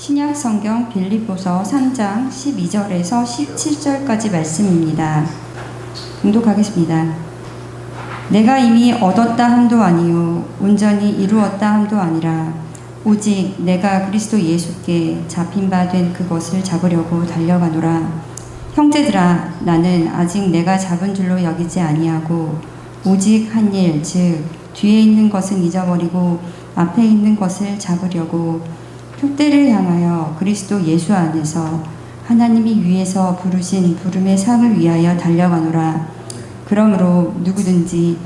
신약 성경 빌립보서 3장 12절에서 17절까지 말씀입니다. 봉독하겠습니다. 내가 이미 얻었다 함도 아니요 온전히 이루었다 함도 아니라 오직 내가 그리스도 예수께 잡힌 바 된 그것을 잡으려고 달려가노라. 형제들아, 나는 아직 내가 잡은 줄로 여기지 아니하고 오직 한 일, 즉 뒤에 있는 것은 잊어버리고 앞에 있는 것을 잡으려고 표대를 향하여 그리스도 예수 안에서 하나님이 위에서 부르신 부름의 상을 위하여 달려가노라. 그러므로 누구든지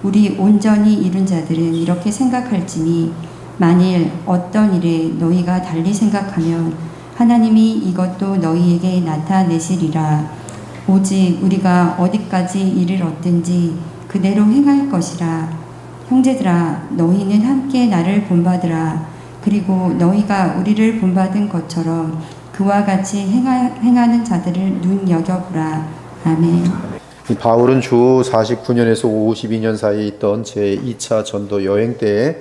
우리 온전히 이룬 자들은 이렇게 생각할지니 만일 어떤 일에 너희가 달리 생각하면 하나님이 이것도 너희에게 나타내시리라. 오직 우리가 어디까지 이를 얻든지 그대로 행할 것이라. 형제들아, 너희는 함께 나를 본받으라. 그리고 너희가 우리를 본받은 것처럼 그와 같이 행하는 자들을 눈여겨보라. 아멘. 바울은 주 49년에서 52년 사이에 있던 제2차 전도 여행 때에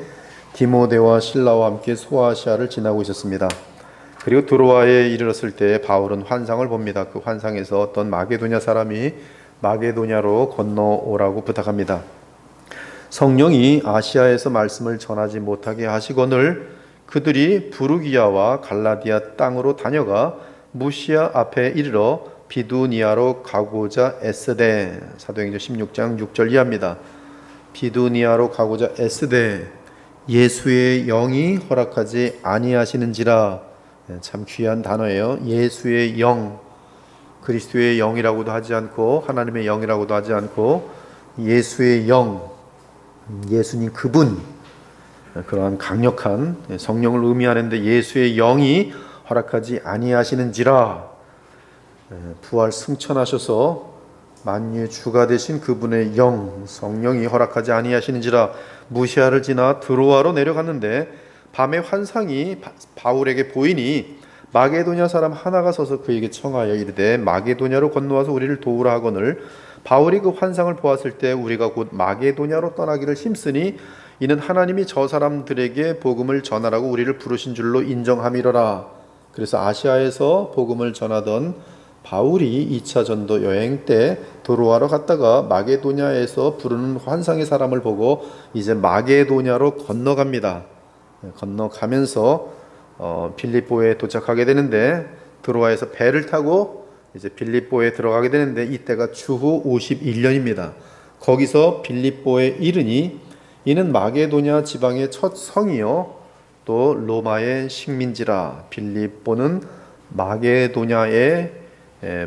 디모데와 실라와 함께 소아시아를 지나고 있었습니다. 그리고 드로아에 이르렀을 때 바울은 환상을 봅니다. 그 환상에서 어떤 마게도냐 사람이 마게도냐로 건너오라고 부탁합니다. 성령이 아시아에서 말씀을 전하지 못하게 하시거늘 그들이 부르기아와 갈라디아 땅으로 다녀가 무시아 앞에 이르러 비두니아로 가고자 애쓰되. 사도행전 16장 6절 이하입니다. 비두니아로 가고자 애쓰되 예수의 영이 허락하지 아니하시는지라. 참 귀한 단어예요. 예수의 영, 그리스도의 영이라고도 하지 않고 하나님의 영이라고도 하지 않고 예수의 영, 예수님 그분, 그러한 강력한 성령을 의미하는데 예수의 영이 허락하지 아니하시는지라. 부활 승천하셔서 만유의 주가 되신 그분의 영, 성령이 허락하지 아니하시는지라. 무시아를 지나 드로아로 내려갔는데 밤에 환상이 바울에게 보이니 마게도냐 사람 하나가 서서 그에게 청하여 이르되 마게도냐로 건너와서 우리를 도우라 하거늘 바울이 그 환상을 보았을 때 우리가 곧 마게도냐로 떠나기를 힘쓰니 이는 하나님이 저 사람들에게 복음을 전하라고 우리를 부르신 줄로 인정함이로라. 그래서 아시아에서 복음을 전하던 바울이 2차 전도 여행 때 드로아로 갔다가 마게도냐에서 부르는 환상의 사람을 보고 이제 마게도냐로 건너갑니다. 건너가면서 빌립보에 도착하게 되는데 드로아에서 배를 타고 이제 빌립보에 들어가게 되는데 이때가 주후 51년입니다. 거기서 빌립보에 이르니 이는 마게도냐 지방의 첫 성이요 또 로마의 식민지라. 빌립보는 마게도냐의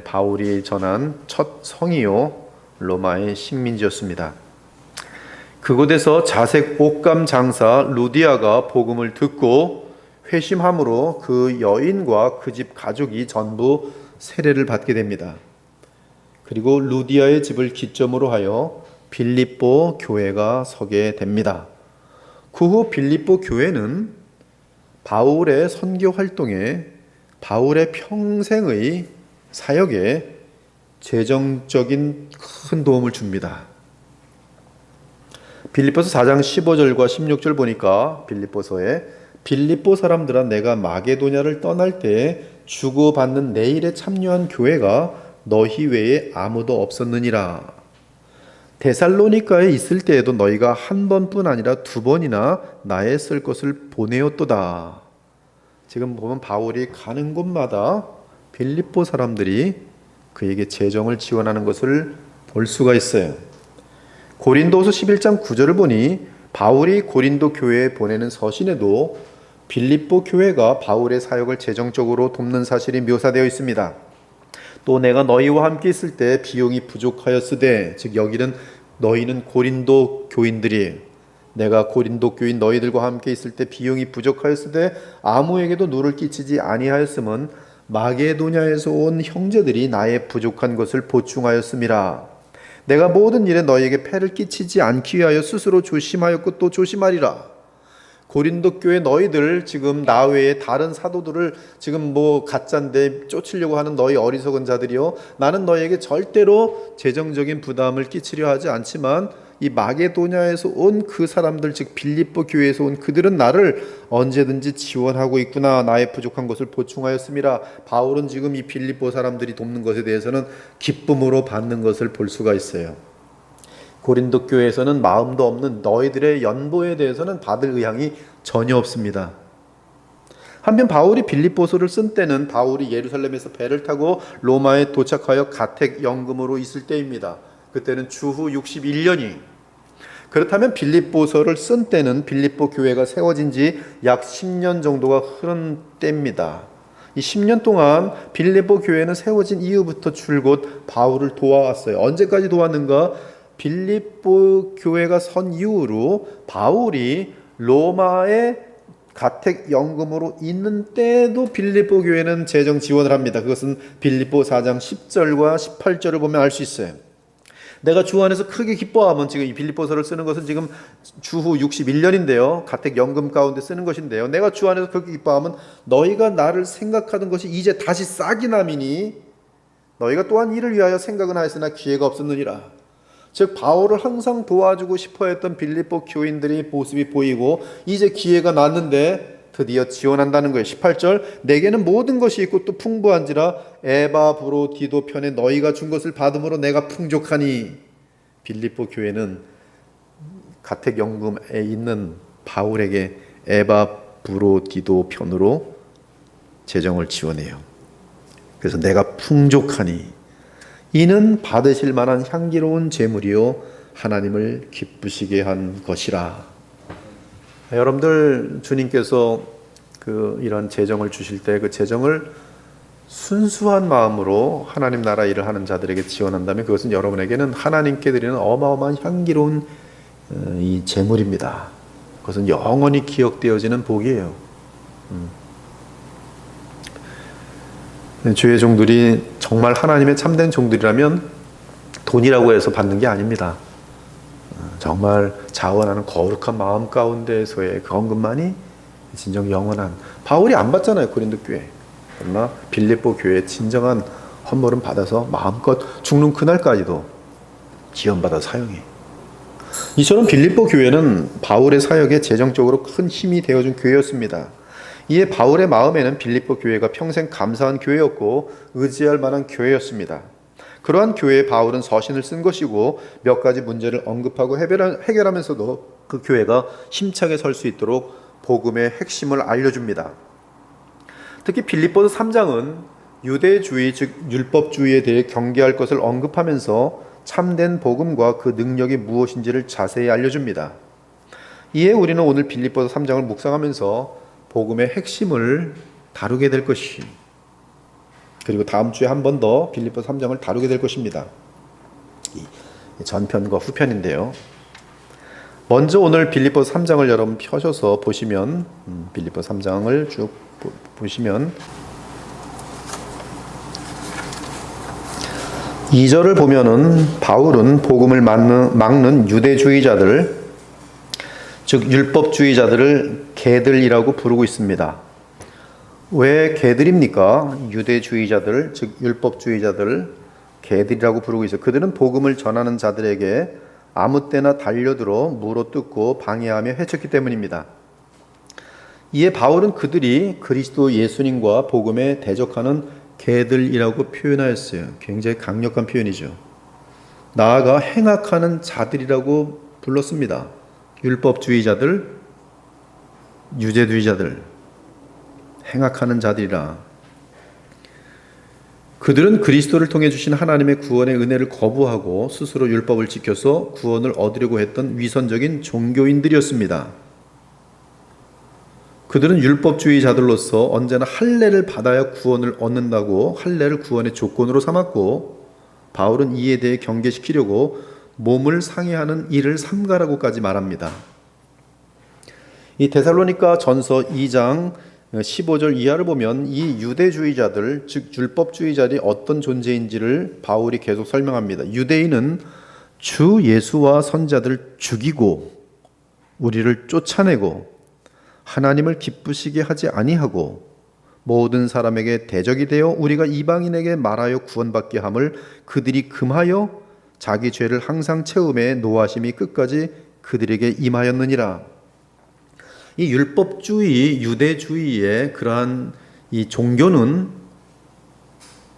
바울이 전한 첫 성이요 로마의 식민지였습니다. 그곳에서 자색 옷감 장사 루디아가 복음을 듣고 회심함으로 그 여인과 그 집 가족이 전부 세례를 받게 됩니다. 그리고 루디아의 집을 기점으로 하여 빌립보 교회가 서게 됩니다. 그 후 빌립보 교회는 바울의 선교 활동에, 바울의 평생의 사역에 재정적인 큰 도움을 줍니다. 빌립보서 4장 15절과 16절 보니까 빌립보서에 빌립보 사람들아 내가 마게도냐를 떠날 때 주고받는 내 일에 참여한 교회가 너희 외에 아무도 없었느니라. 데살로니가에 있을 때에도 너희가 한 번뿐 아니라 두 번이나 나의 쓸 것을 보내었도다. 지금 보면 바울이 가는 곳마다 빌립보 사람들이 그에게 재정을 지원하는 것을 볼 수가 있어요. 고린도후서 11장 9절을 보니 바울이 고린도 교회에 보내는 서신에도 빌립보 교회가 바울의 사역을 재정적으로 돕는 사실이 묘사되어 있습니다. 또 내가 너희와 함께 있을 때 비용이 부족하였으되, 즉 여기는 너희는 고린도 교인들이, 내가 고린도 교인 너희들과 함께 있을 때 비용이 부족하였으되 아무에게도 누를 끼치지 아니하였음은 마게도냐에서 온 형제들이 나의 부족한 것을 보충하였음이라. 내가 모든 일에 너희에게 폐를 끼치지 않기 위하여 스스로 조심하였고 또 조심하리라. 고린도 교회 너희들 지금 나 외에 다른 사도들을 지금 가짜인데 쫓으려고 하는 너희 어리석은 자들이요, 나는 너희에게 절대로 재정적인 부담을 끼치려 하지 않지만 이 마게도냐에서 온 그 사람들, 즉 빌립보 교회에서 온 그들은 나를 언제든지 지원하고 있구나. 나의 부족한 것을 보충하였습니다. 바울은 지금 이 빌립보 사람들이 돕는 것에 대해서는 기쁨으로 받는 것을 볼 수가 있어요. 고린도 교회에서는 마음도 없는 너희들의 연보에 대해서는 받을 의향이 전혀 없습니다. 한편 바울이 빌립보서를 쓴 때는 바울이 예루살렘에서 배를 타고 로마에 도착하여 가택연금으로 있을 때입니다. 그때는 주후 61년이. 그렇다면 빌립보서를 쓴 때는 빌립보 교회가 세워진 지 약 10년 정도가 흐른 때입니다. 이 10년 동안 빌립보 교회는 세워진 이후부터 줄곧 바울을 도와왔어요. 언제까지 도왔는가? 빌립보 교회가 선 이후로 바울이 로마에 가택연금으로 있는 때도 빌립보 교회는 재정 지원을 합니다. 그것은 빌립보 4장 10절과 18절을 보면 알 수 있어요. 내가 주 안에서 크게 기뻐하면, 지금 이 빌립보서를 쓰는 것은 지금 주후 61년인데요. 가택연금 가운데 쓰는 것인데요. 내가 주 안에서 크게 기뻐하면 너희가 나를 생각하던 것이 이제 다시 싹이 나미니 너희가 또한 이를 위하여 생각은 하였으나 기회가 없었느니라. 즉 바울을 항상 도와주고 싶어했던 빌립보 교인들의 모습이 보이고 이제 기회가 났는데 드디어 지원한다는 거예요. 18절 내게는 모든 것이 있고 또 풍부한지라 에바브로디도 편에 너희가 준 것을 받음으로 내가 풍족하니. 빌립보 교회는 가택연금에 있는 바울에게 에바브로디도 편으로 재정을 지원해요. 그래서 내가 풍족하니 이는 받으실 만한 향기로운 제물이요 하나님을 기쁘시게 한 것이라. 여러분들 주님께서 이런 재정을 주실 때 그 재정을 순수한 마음으로 하나님 나라 일을 하는 자들에게 지원한다면 그것은 여러분에게는 하나님께 드리는 어마어마한 향기로운 이 제물입니다. 그것은 영원히 기억되어지는 복이에요. 주의 종들이 정말 하나님의 참된 종들이라면 돈이라고 해서 받는 게 아닙니다. 정말 자원하는 거룩한 마음 가운데에서의 그 헌금만이 진정 영원한. 바울이 안 받잖아요, 고린도 교회. 그러나 빌립보 교회의 진정한 헌물은 받아서 마음껏 죽는 그날까지도 지원받아 사용해. 이처럼 빌립보 교회는 바울의 사역에 재정적으로 큰 힘이 되어준 교회였습니다. 이에 바울의 마음에는 빌립보 교회가 평생 감사한 교회였고 의지할 만한 교회였습니다. 그러한 교회에 바울은 서신을 쓴 것이고 몇 가지 문제를 언급하고 해결하면서도 그 교회가 힘차게 설 수 있도록 복음의 핵심을 알려줍니다. 특히 빌립보서 3장은 유대주의 즉 율법주의에 대해 경계할 것을 언급하면서 참된 복음과 그 능력이 무엇인지를 자세히 알려줍니다. 이에 우리는 오늘 빌립보서 3장을 묵상하면서 복음의 핵심을 다루게 될 것이, 그리고 다음 주에 한 번 더 빌립보서 3장을 다루게 될 것입니다. 이 전편과 후편인데요. 먼저 오늘 빌립보서 3장을 여러분 펴셔서 보시면 빌립보서 3장을 쭉 보시면 2절을 보면은 바울은 복음을 막는 유대주의자들, 즉 율법주의자들을 개들이라고 부르고 있습니다. 왜 개들입니까? 유대주의자들, 즉 율법주의자들 개들이라고 부르고 있어요. 그들은 복음을 전하는 자들에게 아무 때나 달려들어 물어뜯고 방해하며 해쳤기 때문입니다. 이에 바울은 그들이 그리스도 예수님과 복음에 대적하는 개들이라고 표현하였어요. 굉장히 강력한 표현이죠. 나아가 행악하는 자들이라고 불렀습니다. 율법주의자들, 유대주의자들, 행악하는 자들이라. 그들은 그리스도를 통해 주신 하나님의 구원의 은혜를 거부하고 스스로 율법을 지켜서 구원을 얻으려고 했던 위선적인 종교인들이었습니다. 그들은 율법주의자들로서 언제나 할례를 받아야 구원을 얻는다고 할례를 구원의 조건으로 삼았고, 바울은 이에 대해 경계시키려고 몸을 상해하는 일을 삼가라고까지 말합니다. 이 데살로니가 전서 2장 15절 이하를 보면 이 유대주의자들, 즉 율법주의자들이 어떤 존재인지를 바울이 계속 설명합니다. 유대인은 주 예수와 선자들을 죽이고 우리를 쫓아내고 하나님을 기쁘시게 하지 아니하고 모든 사람에게 대적이 되어 우리가 이방인에게 말하여 구원받게 함을 그들이 금하여 자기 죄를 항상 채움에 노하심이 끝까지 그들에게 임하였느니라. 이 율법주의, 유대주의의 그러한 이 종교는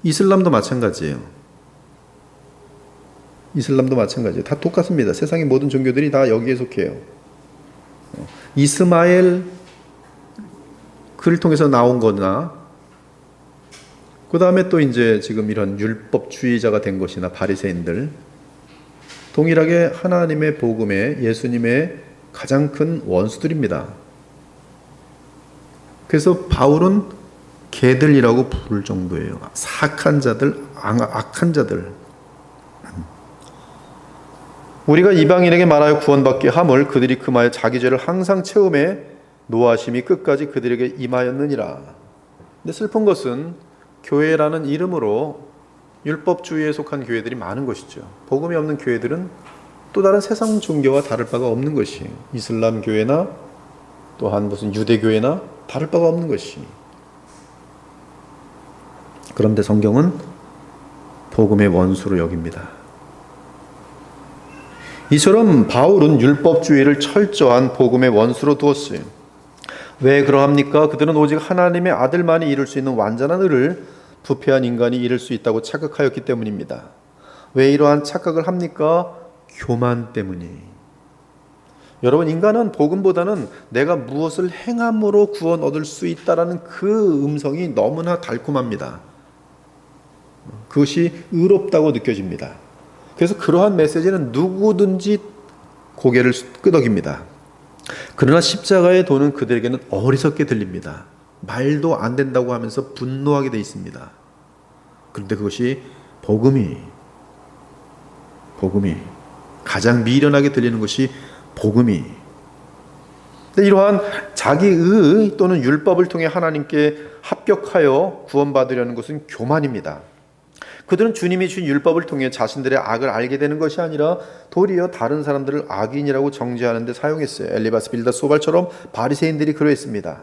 이슬람도 마찬가지예요. 이슬람도 마찬가지예요. 다 똑같습니다. 세상의 모든 종교들이 다 여기에 속해요. 이스마엘 그를 통해서 나온 거나 그 다음에 또 이제 지금 이런 율법주의자가 된 것이나 바리새인들, 동일하게 하나님의 복음에 예수님의 가장 큰 원수들입니다. 그래서 바울은 개들이라고 부를 정도예요. 사악한 자들, 악한 자들. 우리가 이방인에게 말하여 구원받게 함을 그들이 금하여 자기 죄를 항상 채움에 노하심이 끝까지 그들에게 임하였느니라. 근데 슬픈 것은 교회라는 이름으로 율법주의에 속한 교회들이 많은 것이죠. 복음이 없는 교회들은 또 다른 세상 종교와 다를 바가 없는 것이, 이슬람 교회나 또한 무슨 유대교회나 다를 바가 없는 것이. 그런데 성경은 복음의 원수로 여깁니다. 이처럼 바울은 율법주의를 철저한 복음의 원수로 두었어요. 왜 그러합니까? 그들은 오직 하나님의 아들만이 이룰 수 있는 완전한 의를 부패한 인간이 이룰 수 있다고 착각하였기 때문입니다. 왜 이러한 착각을 합니까? 교만 때문이. 여러분, 인간은 복음보다는 내가 무엇을 행함으로 구원 얻을 수 있다라는 그 음성이 너무나 달콤합니다. 그것이 의롭다고 느껴집니다. 그래서 그러한 메시지는 누구든지 고개를 끄덕입니다. 그러나 십자가의 도는 그들에게는 어리석게 들립니다. 말도 안 된다고 하면서 분노하게 돼 있습니다. 그런데 그것이 복음이 가장 미련하게 들리는 것이 복음이. 근데 이러한 자기의 또는 율법을 통해 하나님께 합격하여 구원받으려는 것은 교만입니다. 그들은 주님이 준 율법을 통해 자신들의 악을 알게 되는 것이 아니라 도리어 다른 사람들을 악인이라고 정죄하는 데 사용했어요. 엘리바스, 빌닷, 소발처럼 바리새인들이 그러했습니다.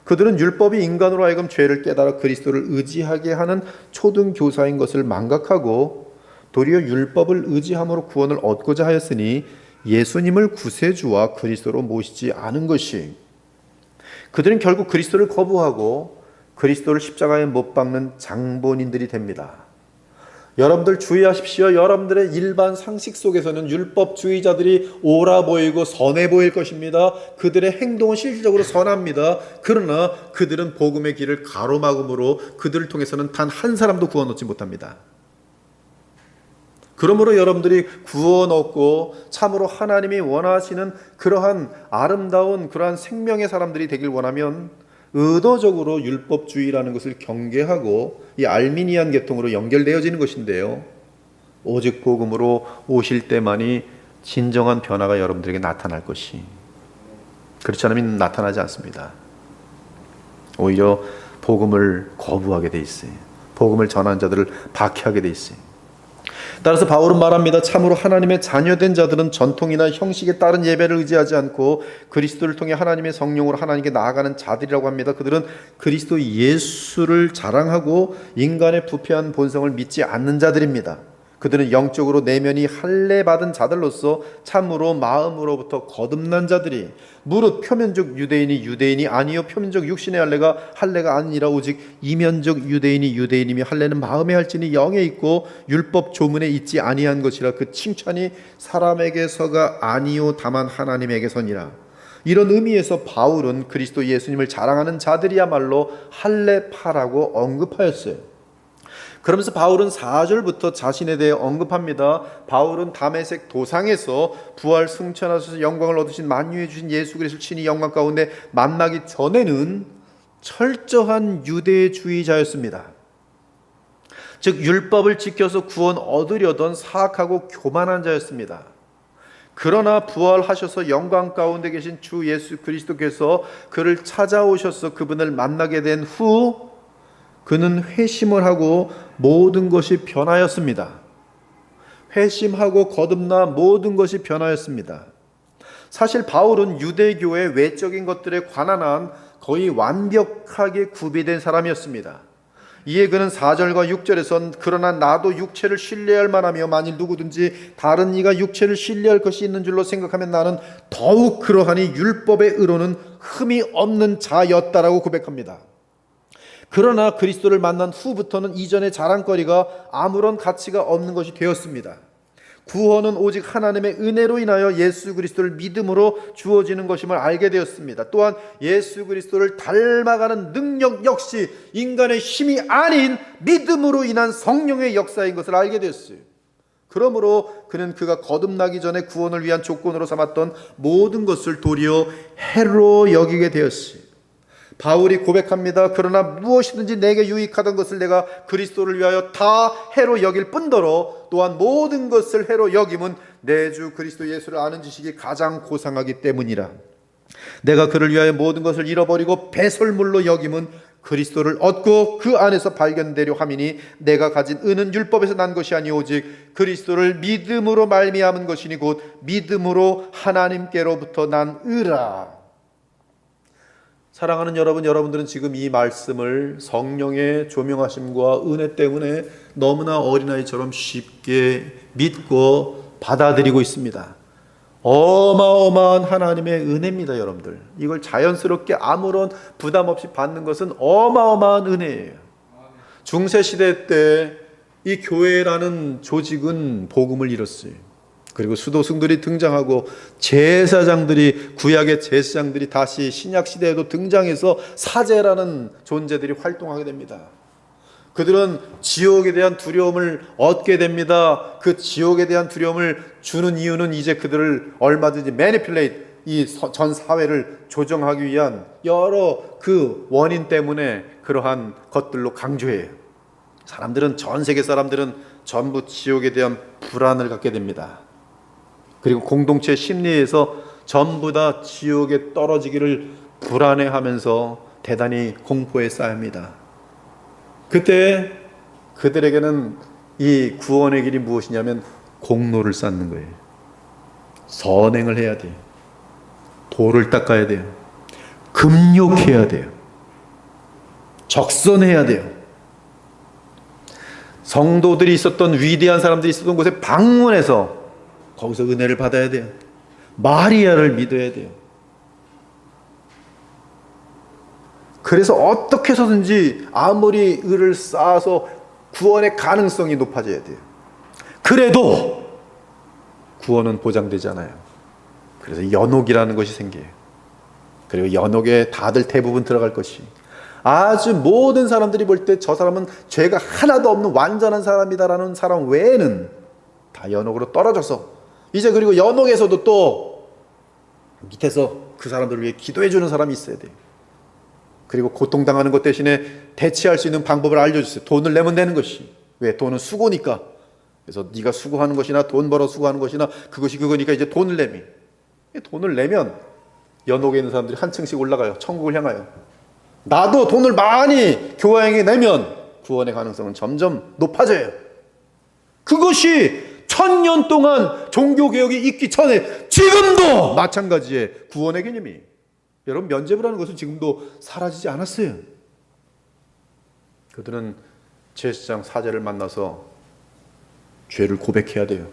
그들은 율법이 인간으로 하여금 죄를 깨달아 그리스도를 의지하게 하는 초등교사인 것을 망각하고 도리어 율법을 의지함으로 구원을 얻고자 하였으니 예수님을 구세주와 그리스도로 모시지 않은 것이. 그들은 결국 그리스도를 거부하고 그리스도를 십자가에 못 박는 장본인들이 됩니다. 여러분들 주의하십시오. 여러분들의 일반 상식 속에서는 율법주의자들이 옳아 보이고 선해 보일 것입니다. 그들의 행동은 실질적으로 선합니다. 그러나 그들은 복음의 길을 가로막음으로 그들을 통해서는 단 한 사람도 구원 얻지 못합니다. 그러므로 여러분들이 구원 얻고 참으로 하나님이 원하시는 그러한 아름다운 그러한 생명의 사람들이 되길 원하면 의도적으로 율법주의라는 것을 경계하고 이 알미니안 계통으로 연결되어지는 것인데요, 오직 복음으로 오실 때만이 진정한 변화가 여러분들에게 나타날 것이, 그렇지 않으면 나타나지 않습니다. 오히려 복음을 거부하게 돼 있어요. 복음을 전하는 자들을 박해하게 돼 있어요. 따라서 바울은 말합니다. 참으로 하나님의 자녀된 자들은 전통이나 형식에 따른 예배를 의지하지 않고 그리스도를 통해 하나님의 성령으로 하나님께 나아가는 자들이라고 합니다. 그들은 그리스도 예수를 자랑하고 인간의 부패한 본성을 믿지 않는 자들입니다. 그들은 영적으로 내면이 할례받은 자들로서 참으로 마음으로부터 거듭난 자들이, 무릇 표면적 유대인이 유대인이 아니요 표면적 육신의 할례가 아니라 오직 이면적 유대인이 유대인이며 할례는 마음에 할지니 영에 있고 율법 조문에 있지 아니한 것이라. 그 칭찬이 사람에게서가 아니요 다만 하나님에게서니라. 이런 의미에서 바울은 그리스도 예수님을 자랑하는 자들이야말로 할례파라고 언급하였어요. 그러면서 바울은 4절부터 자신에 대해 언급합니다. 바울은 다메섹 도상에서 부활 승천하셔서 영광을 얻으신 만유해 주신 예수 그리스도를 친히 영광 가운데 만나기 전에는 철저한 유대주의자였습니다. 즉 율법을 지켜서 구원 얻으려던 사악하고 교만한 자였습니다. 그러나 부활하셔서 영광 가운데 계신 주 예수 그리스도께서 그를 찾아오셔서 그분을 만나게 된 후 그는 회심을 하고 모든 것이 변하였습니다. 회심하고 거듭나 모든 것이 변하였습니다. 사실 바울은 유대교의 외적인 것들에 관한 한 거의 완벽하게 구비된 사람이었습니다. 이에 그는 4절과 6절에선 그러나 나도 육체를 신뢰할 만하며 만일 누구든지 다른 이가 육체를 신뢰할 것이 있는 줄로 생각하면 나는 더욱 그러하니 율법의 의로는 흠이 없는 자였다라고 고백합니다. 그러나 그리스도를 만난 후부터는 이전의 자랑거리가 아무런 가치가 없는 것이 되었습니다. 구원은 오직 하나님의 은혜로 인하여 예수 그리스도를 믿음으로 주어지는 것임을 알게 되었습니다. 또한 예수 그리스도를 닮아가는 능력 역시 인간의 힘이 아닌 믿음으로 인한 성령의 역사인 것을 알게 되었어요. 그러므로 그는 그가 거듭나기 전에 구원을 위한 조건으로 삼았던 모든 것을 도리어 해로 여기게 되었어요. 바울이 고백합니다. 그러나 무엇이든지 내게 유익하던 것을 내가 그리스도를 위하여 다 해로 여길 뿐더러 또한 모든 것을 해로 여김은 내 주 그리스도 예수를 아는 지식이 가장 고상하기 때문이라. 내가 그를 위하여 모든 것을 잃어버리고 배설물로 여김은 그리스도를 얻고 그 안에서 발견되려 함이니 내가 가진 은은 율법에서 난 것이 아니 오직 그리스도를 믿음으로 말미암은 것이니 곧 믿음으로 하나님께로부터 난 의라. 사랑하는 여러분, 여러분들은 지금 이 말씀을 성령의 조명하심과 은혜 때문에 너무나 어린아이처럼 쉽게 믿고 받아들이고 있습니다. 어마어마한 하나님의 은혜입니다, 여러분들. 이걸 자연스럽게 아무런 부담 없이 받는 것은 어마어마한 은혜예요. 중세시대 때 이 교회라는 조직은 복음을 잃었어요. 그리고 수도승들이 등장하고 제사장들이, 구약의 제사장들이 다시 신약 시대에도 등장해서 사제라는 존재들이 활동하게 됩니다. 그들은 지옥에 대한 두려움을 얻게 됩니다. 그 지옥에 대한 두려움을 주는 이유는 이제 그들을 얼마든지 manipulate, 이 전 사회를 조정하기 위한 여러 그 원인 때문에 그러한 것들로 강조해요. 사람들은, 전 세계 사람들은 전부 지옥에 대한 불안을 갖게 됩니다. 그리고 공동체 심리에서 전부 다 지옥에 떨어지기를 불안해하면서 대단히 공포에 쌓입니다. 그때 그들에게는 이 구원의 길이 무엇이냐면 공로를 쌓는 거예요. 선행을 해야 돼요. 도를 닦아야 돼요. 금욕해야 돼요. 적선해야 돼요. 성도들이 있었던, 위대한 사람들이 있었던 곳에 방문해서 거기서 은혜를 받아야 돼요. 마리아를 믿어야 돼요. 그래서 어떻게 해서든지 아무리 의를 쌓아서 구원의 가능성이 높아져야 돼요. 그래도 구원은 보장되지 않아요. 그래서 연옥이라는 것이 생겨요. 그리고 연옥에 다들 대부분 들어갈 것이, 아주 모든 사람들이 볼 때 저 사람은 죄가 하나도 없는 완전한 사람이다라는 사람 외에는 다 연옥으로 떨어져서, 이제 그리고 연옥에서도 또 밑에서 그 사람들을 위해 기도해 주는 사람이 있어야 돼요. 그리고 고통당하는 것 대신에 대체할 수 있는 방법을 알려주세요. 돈을 내면 되는 것이. 왜? 돈은 수고니까. 그래서 네가 수고하는 것이나 돈 벌어 수고하는 것이나 그것이 그거니까 이제 돈을 내미. 돈을 내면 연옥에 있는 사람들이 한 층씩 올라가요. 천국을 향하여. 나도 돈을 많이 교회에 내면 구원의 가능성은 점점 높아져요. 그것이 1000년 동안 종교개혁이 있기 전에 지금도 마찬가지의 구원의 개념이, 여러분, 면죄부라는 것은 지금도 사라지지 않았어요. 그들은 제사장 사제를 만나서 죄를 고백해야 돼요.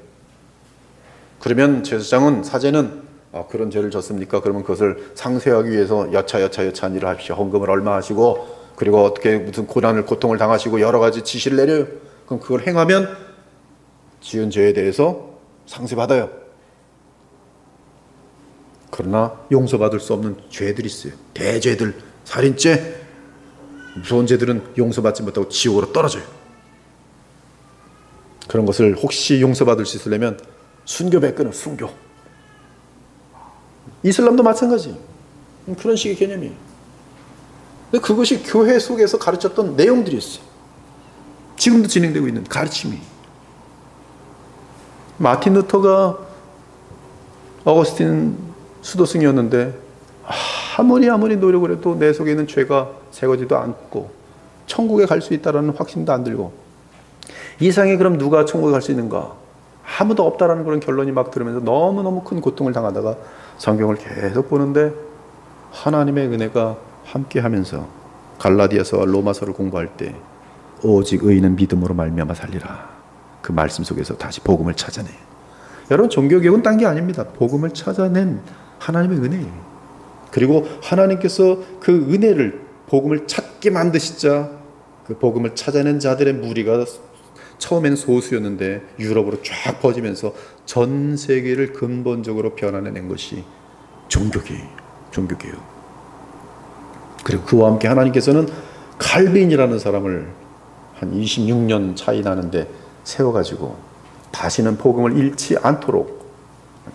그러면 제사장은, 사제는 그런 죄를 졌습니까? 그러면 그것을 상쇄하기 위해서 여차한 일을 하십시오. 헌금을 얼마 하시고, 그리고 어떻게 무슨 고통을 당하시고 여러 가지 지시를 내려요. 그럼 그걸 행하면 지은 죄에 대해서 상쇄받아요. 그러나 용서받을 수 없는 죄들이 있어요. 대죄들, 살인죄, 무서운 죄들은 용서받지 못하고 지옥으로 떨어져요. 그런 것을 혹시 용서받을 수 있으려면 순교 베끄는 순교. 이슬람도 마찬가지. 그런 식의 개념이에요. 근데 그것이 교회 속에서 가르쳤던 내용들이었어요. 지금도 진행되고 있는 가르침이. 마틴 루터가 어거스틴 수도승이었는데 아무리 노력을 해도 내 속에 있는 죄가 제거지도 않고 천국에 갈 수 있다는 확신도 안 들고, 이 세상에 그럼 누가 천국에 갈 수 있는가? 아무도 없다라는 그런 결론이 막 들으면서 너무너무 큰 고통을 당하다가 성경을 계속 보는데 하나님의 은혜가 함께하면서 갈라디아서와 로마서를 공부할 때 오직 의인은 믿음으로 말미암아 살리라. 그 말씀 속에서 다시 복음을 찾아내. 여러분, 종교개혁은 딴 게 아닙니다. 복음을 찾아낸 하나님의 은혜예요. 그리고 하나님께서 그 은혜를, 복음을 찾게 만드시자 그 복음을 찾아낸 자들의 무리가 처음엔 소수였는데 유럽으로 쫙 퍼지면서 전 세계를 근본적으로 변화내는 것이 종교개혁. 그리고 그와 함께 하나님께서는 칼빈이라는 사람을 한 26년 차이 나는데 세워가지고 다시는 복음을 잃지 않도록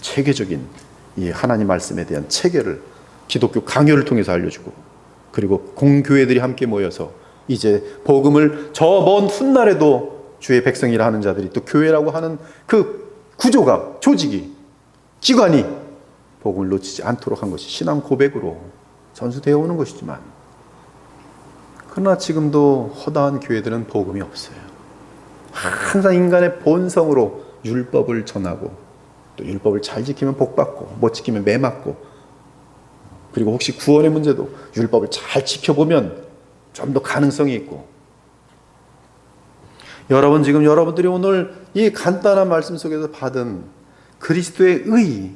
체계적인 이 하나님 말씀에 대한 체계를 기독교 강요를 통해서 알려주고, 그리고 공교회들이 함께 모여서 이제 복음을 저 먼 훗날에도 주의 백성이라 하는 자들이 또 교회라고 하는 그 구조가, 조직이, 기관이 복음을 놓치지 않도록 한 것이 신앙 고백으로 전수되어 오는 것이지만, 그러나 지금도 허다한 교회들은 복음이 없어요. 항상 인간의 본성으로 율법을 전하고, 또 율법을 잘 지키면 복받고 못 지키면 매맞고, 그리고 혹시 구원의 문제도 율법을 잘 지켜보면 좀 더 가능성이 있고. 여러분, 지금 여러분들이 오늘 이 간단한 말씀 속에서 받은 그리스도의 의,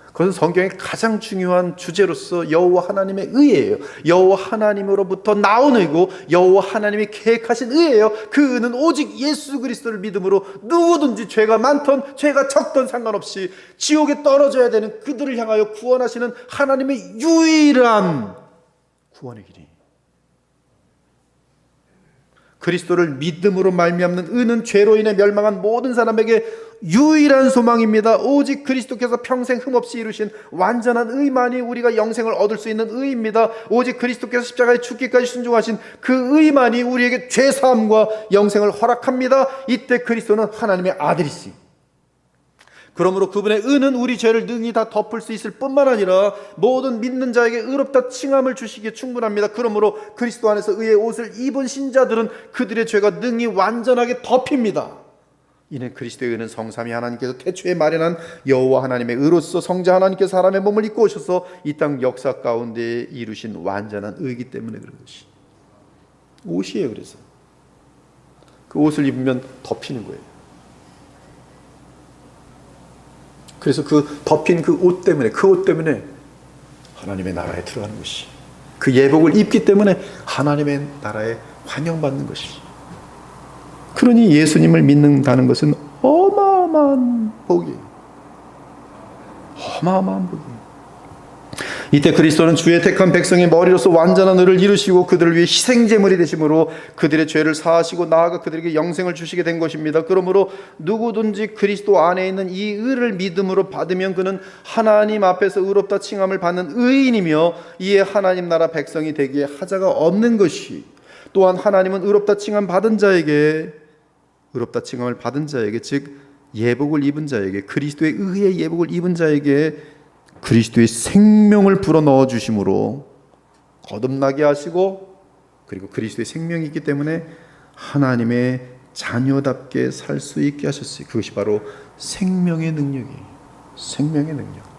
그것은 성경의 가장 중요한 주제로서 여호와 하나님의 의예요. 여호와 하나님으로부터 나온 의고 여호와 하나님이 계획하신 의예요. 그 의는 오직 예수 그리스도를 믿음으로 누구든지 죄가 많던 죄가 적던 상관없이 지옥에 떨어져야 되는 그들을 향하여 구원하시는 하나님의 유일한 구원의 길이. 그리스도를 믿음으로 말미암는 의는 죄로 인해 멸망한 모든 사람에게 유일한 소망입니다. 오직 그리스도께서 평생 흠없이 이루신 완전한 의만이 우리가 영생을 얻을 수 있는 의입니다. 오직 그리스도께서 십자가에 죽기까지 순종하신 그 의만이 우리에게 죄사함과 영생을 허락합니다. 이때 그리스도는 하나님의 아들이시. 그러므로 그분의 의는 우리 죄를 능히 다 덮을 수 있을 뿐만 아니라 모든 믿는 자에게 의롭다 칭함을 주시기에 충분합니다. 그러므로 그리스도 안에서 의의 옷을 입은 신자들은 그들의 죄가 능히 완전하게 덮입니다. 이는 그리스도의 의는 성삼위 하나님께서 태초에 마련한 여호와 하나님의 의로서 성자 하나님께서 사람의 몸을 입고 오셔서 이 땅 역사 가운데 이루신 완전한 의이기 때문에 그런 것이 옷이에요. 그래서 그 옷을 입으면 덮이는 거예요. 그래서 그 덮인 그 옷 때문에, 그 옷 때문에 하나님의 나라에 들어가는 것이, 그 예복을 입기 때문에 하나님의 나라에 환영받는 것이. 그러니 예수님을 믿는다는 것은 어마어마한 복이에요. 어마어마한 복이에요. 이때 그리스도는 주의 택한 백성의 머리로서 완전한 의를 이루시고 그들을 위해 희생제물이 되심으로 그들의 죄를 사하시고 나아가 그들에게 영생을 주시게 된 것입니다. 그러므로 누구든지 그리스도 안에 있는 이 의를 믿음으로 받으면 그는 하나님 앞에서 의롭다 칭함을 받는 의인이며 이에 하나님 나라 백성이 되기에 하자가 없는 것이, 또한 하나님은 의롭다 칭함 받은 자에게, 의롭다 칭함을 받은 자에게, 즉 예복을 입은 자에게, 그리스도의 의의 예복을 입은 자에게 그리스도의 생명을 불어넣어 주심으로 거듭나게 하시고, 그리고 그리스도의 생명이 있기 때문에 하나님의 자녀답게 살 수 있게 하셨어요. 그것이 바로 생명의 능력이에요. 생명의 능력.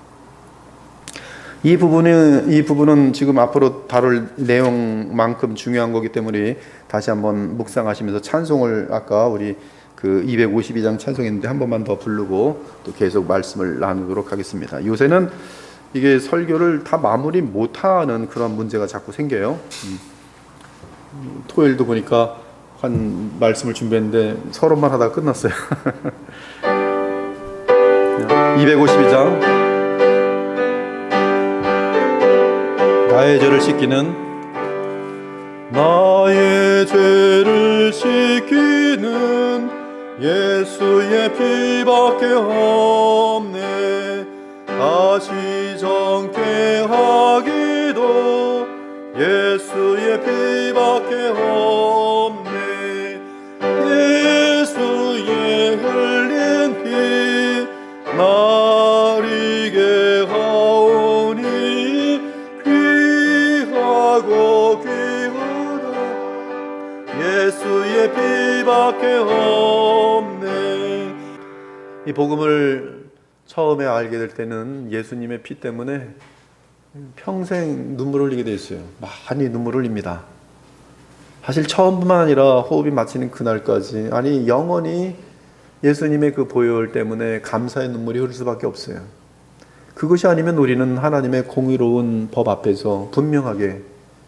이 부분은 지금 앞으로 다룰 내용만큼 중요한 거기 때문에 다시 한번 묵상하시면서 찬송을, 아까 우리 그 252장 찬송했는데 한 번만 더 부르고 또 계속 말씀을 나누도록 하겠습니다. 요새는 이게 설교를 다 마무리 못하는 그런 문제가 자꾸 생겨요. 토요일도 보니까 한 말씀을 준비했는데 서론만 하다가 끝났어요. 252장 나의 죄를 씻기는, 나의 죄를 씻기는 예수의 피밖에 없네. 다시 정케하기도 예수의 피밖에 없네. 예수의 흘린 피 나리게 하오니 귀하고 귀하다. 예수의 피밖에 없네. 이 복음을 처음에 알게 될 때는 예수님의 피 때문에 평생 눈물 흘리게 돼 있어요. 많이 눈물 흘립니다. 사실 처음뿐만 아니라 호흡이 마치는 그날까지, 아니 영원히 예수님의 그 보혈 때문에 감사의 눈물이 흐를 수밖에 없어요. 그것이 아니면 우리는 하나님의 공의로운 법 앞에서 분명하게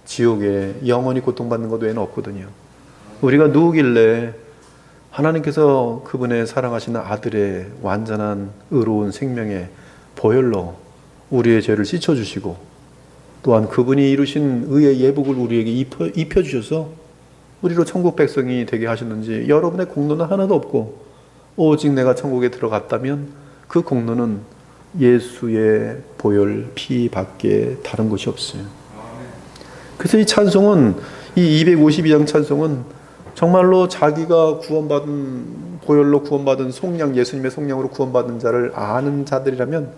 지옥에 영원히 고통받는 것 외에는 없거든요. 우리가 누구길래 하나님께서 그분의 사랑하시는 아들의 완전한 의로운 생명의 보혈로 우리의 죄를 씻어주시고, 또한 그분이 이루신 의의 예복을 우리에게 입혀주셔서 우리로 천국 백성이 되게 하셨는지, 여러분의 공로는 하나도 없고 오직 내가 천국에 들어갔다면 그 공로는 예수의 보혈 피 밖에 다른 것이 없어요. 그래서 이 찬송은, 이 252장 찬송은 정말로 자기가 구원받은, 보혈로 구원받은 속량, 예수님의 속량으로 구원받은 자를 아는 자들이라면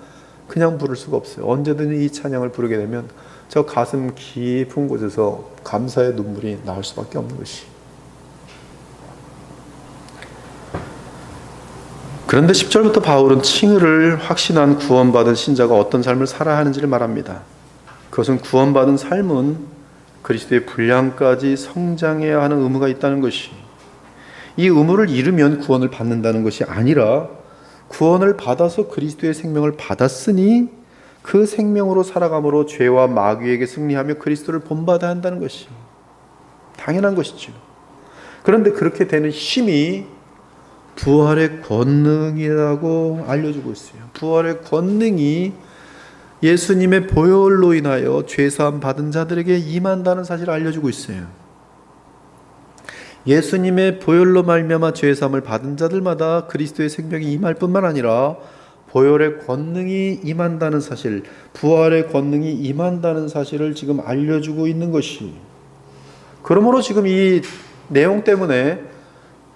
그냥 부를 수가 없어요. 언제든 이 찬양을 부르게 되면 저 가슴 깊은 곳에서 감사의 눈물이 나올 수밖에 없는 것이. 그런데 10절부터 바울은 칭의를 확신한 구원받은 신자가 어떤 삶을 살아야 하는지를 말합니다. 그것은 구원받은 삶은 그리스도의 분량까지 성장해야 하는 의무가 있다는 것이, 이 의무를 이루면 구원을 받는다는 것이 아니라 구원을 받아서 그리스도의 생명을 받았으니 그 생명으로 살아감으로 죄와 마귀에게 승리하며 그리스도를 본받아야 한다는 것이 당연한 것이죠. 그런데 그렇게 되는 힘이 부활의 권능이라고 알려주고 있어요. 부활의 권능이 예수님의 보혈로 인하여 죄사함 받은 자들에게 임한다는 사실을 알려주고 있어요. 예수님의 보혈로 말미암아 죄사함을 받은 자들마다 그리스도의 생명이 임할 뿐만 아니라 보혈의 권능이 임한다는 사실, 부활의 권능이 임한다는 사실을 지금 알려주고 있는 것이, 그러므로 지금 이 내용 때문에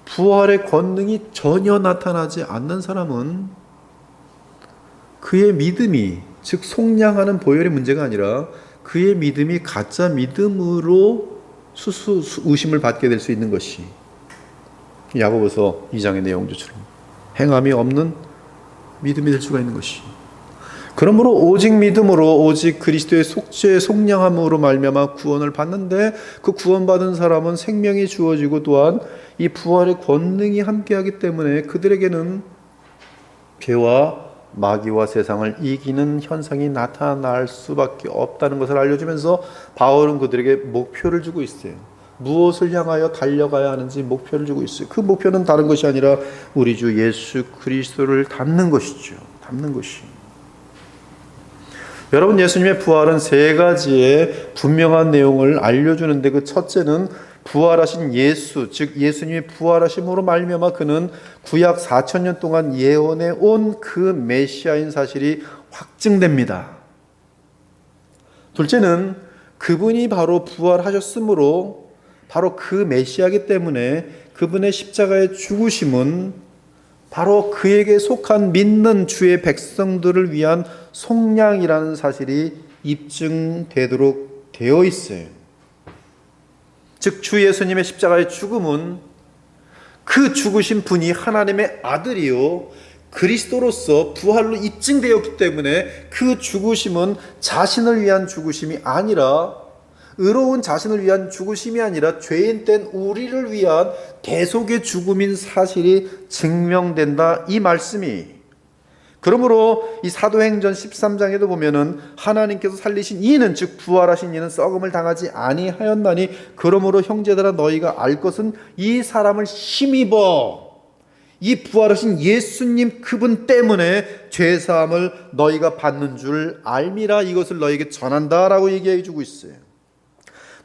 부활의 권능이 전혀 나타나지 않는 사람은 그의 믿음이, 즉 속량하는 보혈의 문제가 아니라 그의 믿음이 가짜 믿음으로 의심을 받게 될 수 있는 것이, 야고보서 2장의 내용처럼 행함이 없는 믿음이 될 수가 있는 것이. 그러므로 오직 믿음으로, 오직 그리스도의 속죄 속량함으로 말미암아 구원을 받는데, 그 구원받은 사람은 생명이 주어지고 또한 이 부활의 권능이 함께하기 때문에 그들에게는 죄와 마귀와 세상을 이기는 현상이 나타날 수밖에 없다는 것을 알려주면서 바울은 그들에게 목표를 주고 있어요. 무엇을 향하여 달려가야 하는지 목표를 주고 있어요. 그 목표는 다른 것이 아니라 우리 주 예수 그리스도를 닮는 것이죠. 닮는 것이. 여러분, 예수님의 부활은 세 가지의 분명한 내용을 알려주는데, 그 첫째는 부활하신 예수, 즉 예수님이 부활하심으로 말미암아 그는 구약 4,000년 동안 예언해 온 그 메시아인 사실이 확증됩니다. 둘째는 그분이 바로 부활하셨으므로 바로 그 메시아이기 때문에 그분의 십자가의 죽으심은 바로 그에게 속한 믿는 주의 백성들을 위한 속량이라는 사실이 입증되도록 되어 있어요. 즉 주 예수님의 십자가의 죽음은 그 죽으신 분이 하나님의 아들이요 그리스도로서 부활로 입증되었기 때문에 그 죽으심은 자신을 위한 죽으심이 아니라, 의로운 자신을 위한 죽으심이 아니라 죄인 된 우리를 위한 대속의 죽음인 사실이 증명된다, 이 말씀이. 그러므로 이 사도행전 13장에도 보면은 하나님께서 살리신 이는, 즉 부활하신 이는 썩음을 당하지 아니하였나니 그러므로 형제들아 너희가 알 것은 이 사람을 힘입어, 이 부활하신 예수님 그분 때문에 죄사함을 너희가 받는 줄 알미라, 이것을 너희에게 전한다라고 얘기해 주고 있어요.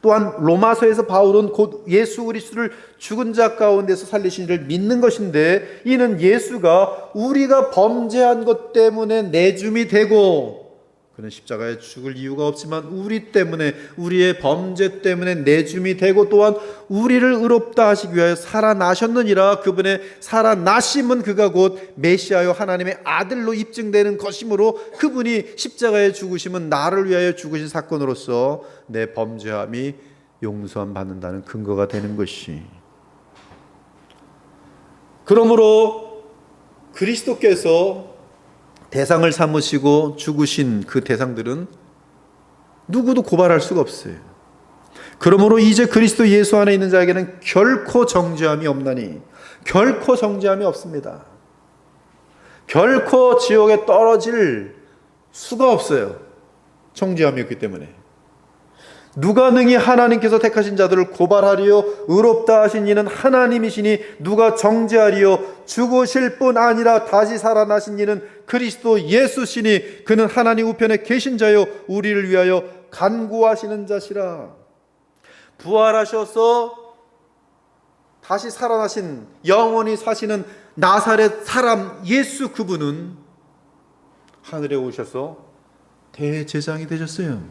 또한 로마서에서 바울은 곧 예수 그리스도를 죽은 자 가운데서 살리신 이를 믿는 것인데, 이는 예수가 우리가 범죄한 것 때문에 내줌이 되고, 그는 십자가에 죽을 이유가 없지만 우리 때문에, 우리의 범죄 때문에 내줌이 되고, 또한 우리를 의롭다 하시기 위하여 살아나셨느니라. 그분의 살아나심은 그가 곧 메시아요 하나님의 아들로 입증되는 것이므로, 그분이 십자가에 죽으심은 나를 위하여 죽으신 사건으로서 내 범죄함이 용서함 받는다는 근거가 되는 것이. 그러므로 그리스도께서 대상을 삼으시고 죽으신 그 대상들은 누구도 고발할 수가 없어요. 그러므로 이제 그리스도 예수 안에 있는 자에게는 결코 정죄함이 없나니, 결코 정죄함이 없습니다. 결코 지옥에 떨어질 수가 없어요. 정죄함이 없기 때문에. 누가 능히 하나님께서 택하신 자들을 고발하리요, 의롭다 하신 이는 하나님이시니 누가 정죄하리요. 죽으실 뿐 아니라 다시 살아나신 이는 그리스도 예수시니 그는 하나님 우편에 계신 자요 우리를 위하여 간구하시는 자시라. 부활하셔서 다시 살아나신, 영원히 사시는 나사렛 사람 예수, 그분은 하늘에 오셔서 대제사장이 되셨어요.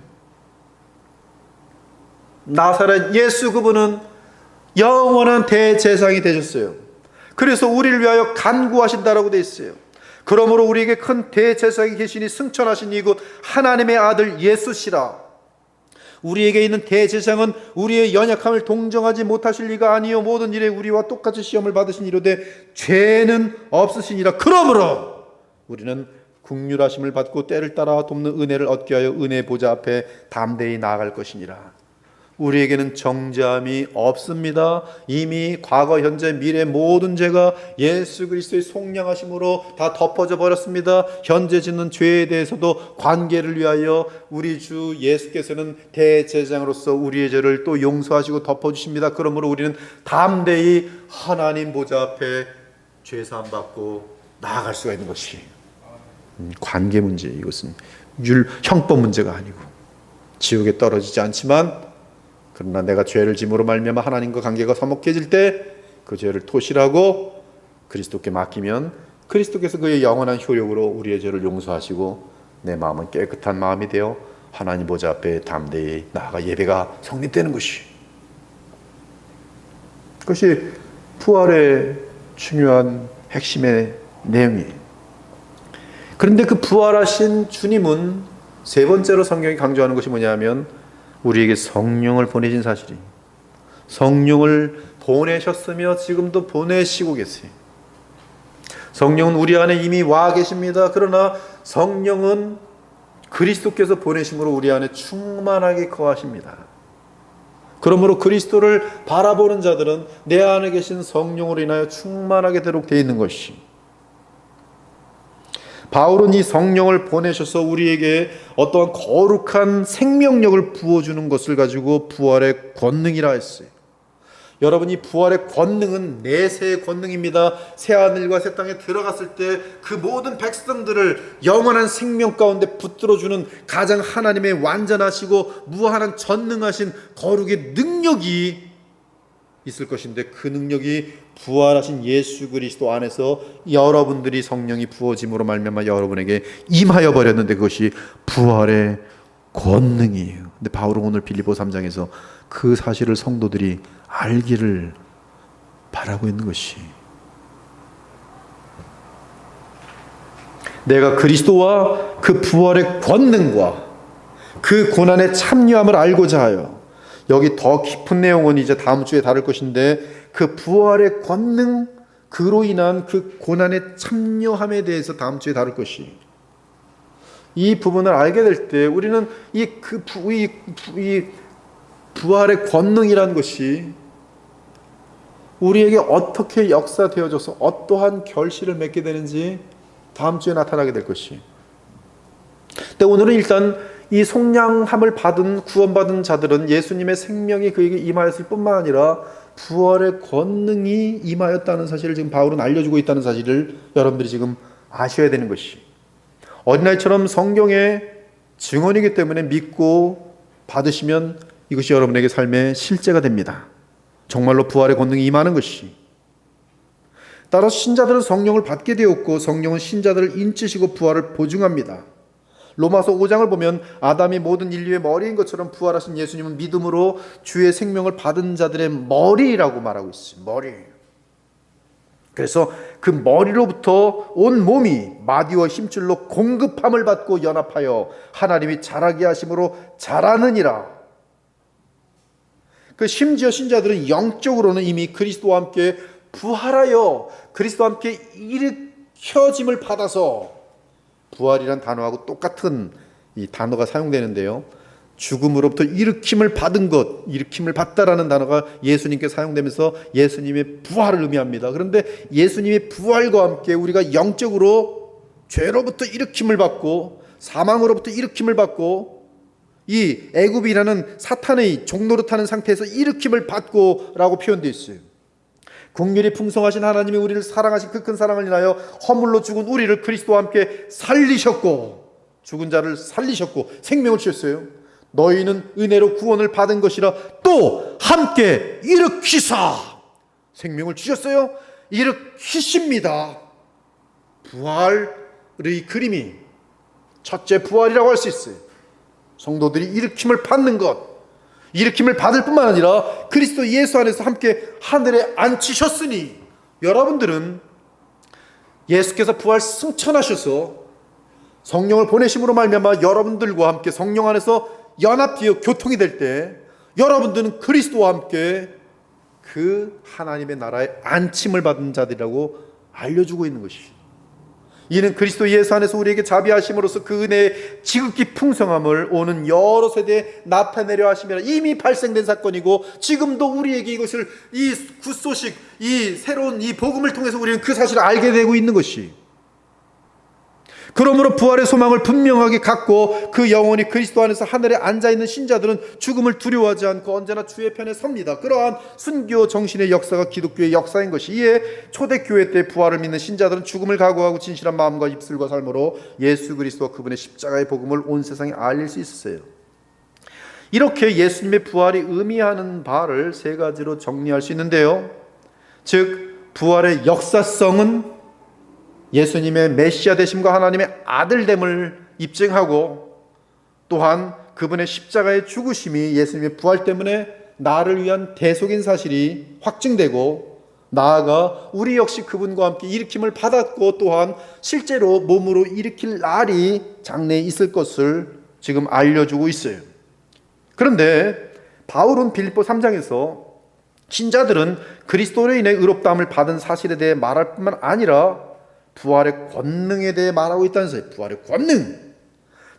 나사렛 예수, 그분은 영원한 대제사장이 되셨어요. 그래서 우리를 위하여 간구하신다라고 되어 있어요. 그러므로 우리에게 큰 대제사장이 계시니 승천하신 이곳 하나님의 아들 예수시라. 우리에게 있는 대제사장은 우리의 연약함을 동정하지 못하실 리가 아니요 모든 일에 우리와 똑같이 시험을 받으신 이로되 죄는 없으시니라. 그러므로 우리는 긍휼하심을 받고 때를 따라 돕는 은혜를 얻게 하여 은혜 보좌 앞에 담대히 나아갈 것이니라. 우리에게는 정죄함이 없습니다. 이미 과거, 현재, 미래 모든 죄가 예수 그리스도의 속량하심으로 다 덮어져 버렸습니다. 현재 짓는 죄에 대해서도 관계를 위하여 우리 주 예수께서는 대제사장으로서 우리의 죄를 또 용서하시고 덮어주십니다. 그러므로 우리는 담대히 하나님 보좌 앞에 죄사함 받고 나아갈 수가 있는 것이 관계 문제. 이것은 형법 문제가 아니고, 지옥에 떨어지지 않지만 그러나 내가 죄를 짐으로 말미암아 하나님과 관계가 서먹해질 때 그 죄를 토실하고 그리스도께 맡기면 그리스도께서 그의 영원한 효력으로 우리의 죄를 용서하시고 내 마음은 깨끗한 마음이 되어 하나님 보좌 앞에 담대히 나아가 예배가 성립되는 것이, 그것이 부활의 중요한 핵심의 내용이에요. 그런데 그 부활하신 주님은 세 번째로 성경이 강조하는 것이 뭐냐면 우리에게 성령을 보내신 사실이, 성령을 보내셨으며 지금도 보내시고 계세요. 성령은 우리 안에 이미 와 계십니다. 그러나 성령은 그리스도께서 보내심으로 우리 안에 충만하게 거하십니다. 그러므로 그리스도를 바라보는 자들은 내 안에 계신 성령으로 인하여 충만하게 되도록 되어 있는 것이, 바울은 이 성령을 보내셔서 우리에게 어떠한 거룩한 생명력을 부어주는 것을 가지고 부활의 권능이라 했어요. 여러분, 이 부활의 권능은 내세의 권능입니다. 새하늘과 새 땅에 들어갔을 때 그 모든 백성들을 영원한 생명 가운데 붙들어주는 가장 하나님의 완전하시고 무한한 전능하신 거룩의 능력이 있을 것인데, 그 능력이 부활하신 예수 그리스도 안에서 여러분들이 성령이 부어짐으로 말미암아 여러분에게 임하여 버렸는데 그것이 부활의 권능이에요. 근데 바울은 오늘 빌립보 3장에서 그 사실을 성도들이 알기를 바라고 있는 것이, 내가 그리스도와 그 부활의 권능과 그 고난의 참여함을 알고자 하여, 여기 더 깊은 내용은 이제 다음 주에 다룰 것인데, 그 부활의 권능, 그로 인한 그 고난의 참여함에 대해서 다음 주에 다룰 것이, 이 부분을 알게 될 때 우리는 이 부활의 권능이라는 것이 우리에게 어떻게 역사되어져서 어떠한 결실을 맺게 되는지 다음 주에 나타나게 될 것이. 근데 오늘은 일단 이 속량함을 받은, 구원받은 자들은 예수님의 생명이 그에게 임하였을 뿐만 아니라 부활의 권능이 임하였다는 사실을 지금 바울은 알려주고 있다는 사실을 여러분들이 지금 아셔야 되는 것이, 어린아이처럼 성경의 증언이기 때문에 믿고 받으시면 이것이 여러분에게 삶의 실제가 됩니다. 정말로 부활의 권능이 임하는 것이. 따라서 신자들은 성령을 받게 되었고 성령은 신자들을 인치시고 부활을 보증합니다. 로마서 5장을 보면 아담이 모든 인류의 머리인 것처럼 부활하신 예수님은 믿음으로 주의 생명을 받은 자들의 머리라고 말하고 있어요. 머리. 그래서 그 머리로부터 온 몸이 마디와 힘줄로 공급함을 받고 연합하여 하나님이 자라게 하심으로 자라느니라. 그 심지어 신자들은 영적으로는 이미 그리스도와 함께 부활하여 그리스도와 함께 일으켜짐을 받아서, 부활이란 단어하고 똑같은 이 단어가 사용되는데요, 죽음으로부터 일으킴을 받은 것, 일으킴을 받다라는 단어가 예수님께 사용되면서 예수님의 부활을 의미합니다. 그런데 예수님의 부활과 함께 우리가 영적으로 죄로부터 일으킴을 받고 사망으로부터 일으킴을 받고 이 애굽이라는 사탄의 종노릇하는 상태에서 일으킴을 받고라고 표현되어 있어요. 긍휼이 풍성하신 하나님이 우리를 사랑하신 그 큰 사랑을 인하여 허물로 죽은 우리를 그리스도와 함께 살리셨고, 죽은 자를 살리셨고 생명을 주셨어요. 너희는 은혜로 구원을 받은 것이라 또 함께 일으키사 생명을 주셨어요. 일으키십니다. 부활의 그림이 첫째 부활이라고 할 수 있어요. 성도들이 일으킴을 받는 것, 일으킴을 받을 뿐만 아니라 그리스도 예수 안에서 함께 하늘에 앉히셨으니, 여러분들은 예수께서 부활 승천하셔서 성령을 보내심으로 말미암아 여러분들과 함께 성령 안에서 연합되어 교통이 될 때 여러분들은 그리스도와 함께 그 하나님의 나라에 안침을 받은 자들이라고 알려주고 있는 것이죠. 이는 그리스도 예수 안에서 우리에게 자비하심으로써 그 은혜의 지극히 풍성함을 오는 여러 세대에 나타내려 하심이라. 이미 발생된 사건이고 지금도 우리에게 이것을, 이 굿소식, 이 새로운 이 복음을 통해서 우리는 그 사실을 알게 되고 있는 것이, 그러므로 부활의 소망을 분명하게 갖고 그 영혼이 그리스도 안에서 하늘에 앉아있는 신자들은 죽음을 두려워하지 않고 언제나 주의 편에 섭니다. 그러한 순교 정신의 역사가 기독교의 역사인 것이, 이에 초대교회 때 부활을 믿는 신자들은 죽음을 각오하고 진실한 마음과 입술과 삶으로 예수 그리스도와 그분의 십자가의 복음을 온 세상에 알릴 수 있었어요. 이렇게 예수님의 부활이 의미하는 바를 세 가지로 정리할 수 있는데요. 즉, 부활의 역사성은 예수님의 메시아 되심과 하나님의 아들됨을 입증하고, 또한 그분의 십자가의 죽으심이 예수님의 부활 때문에 나를 위한 대속인 사실이 확증되고, 나아가 우리 역시 그분과 함께 일으킴을 받았고, 또한 실제로 몸으로 일으킬 날이 장래에 있을 것을 지금 알려주고 있어요. 그런데 바울은 빌립보 3장에서 신자들은 그리스도로 인해 의롭다함을 받은 사실에 대해 말할 뿐만 아니라 부활의 권능에 대해 말하고 있다는 사실. 부활의 권능,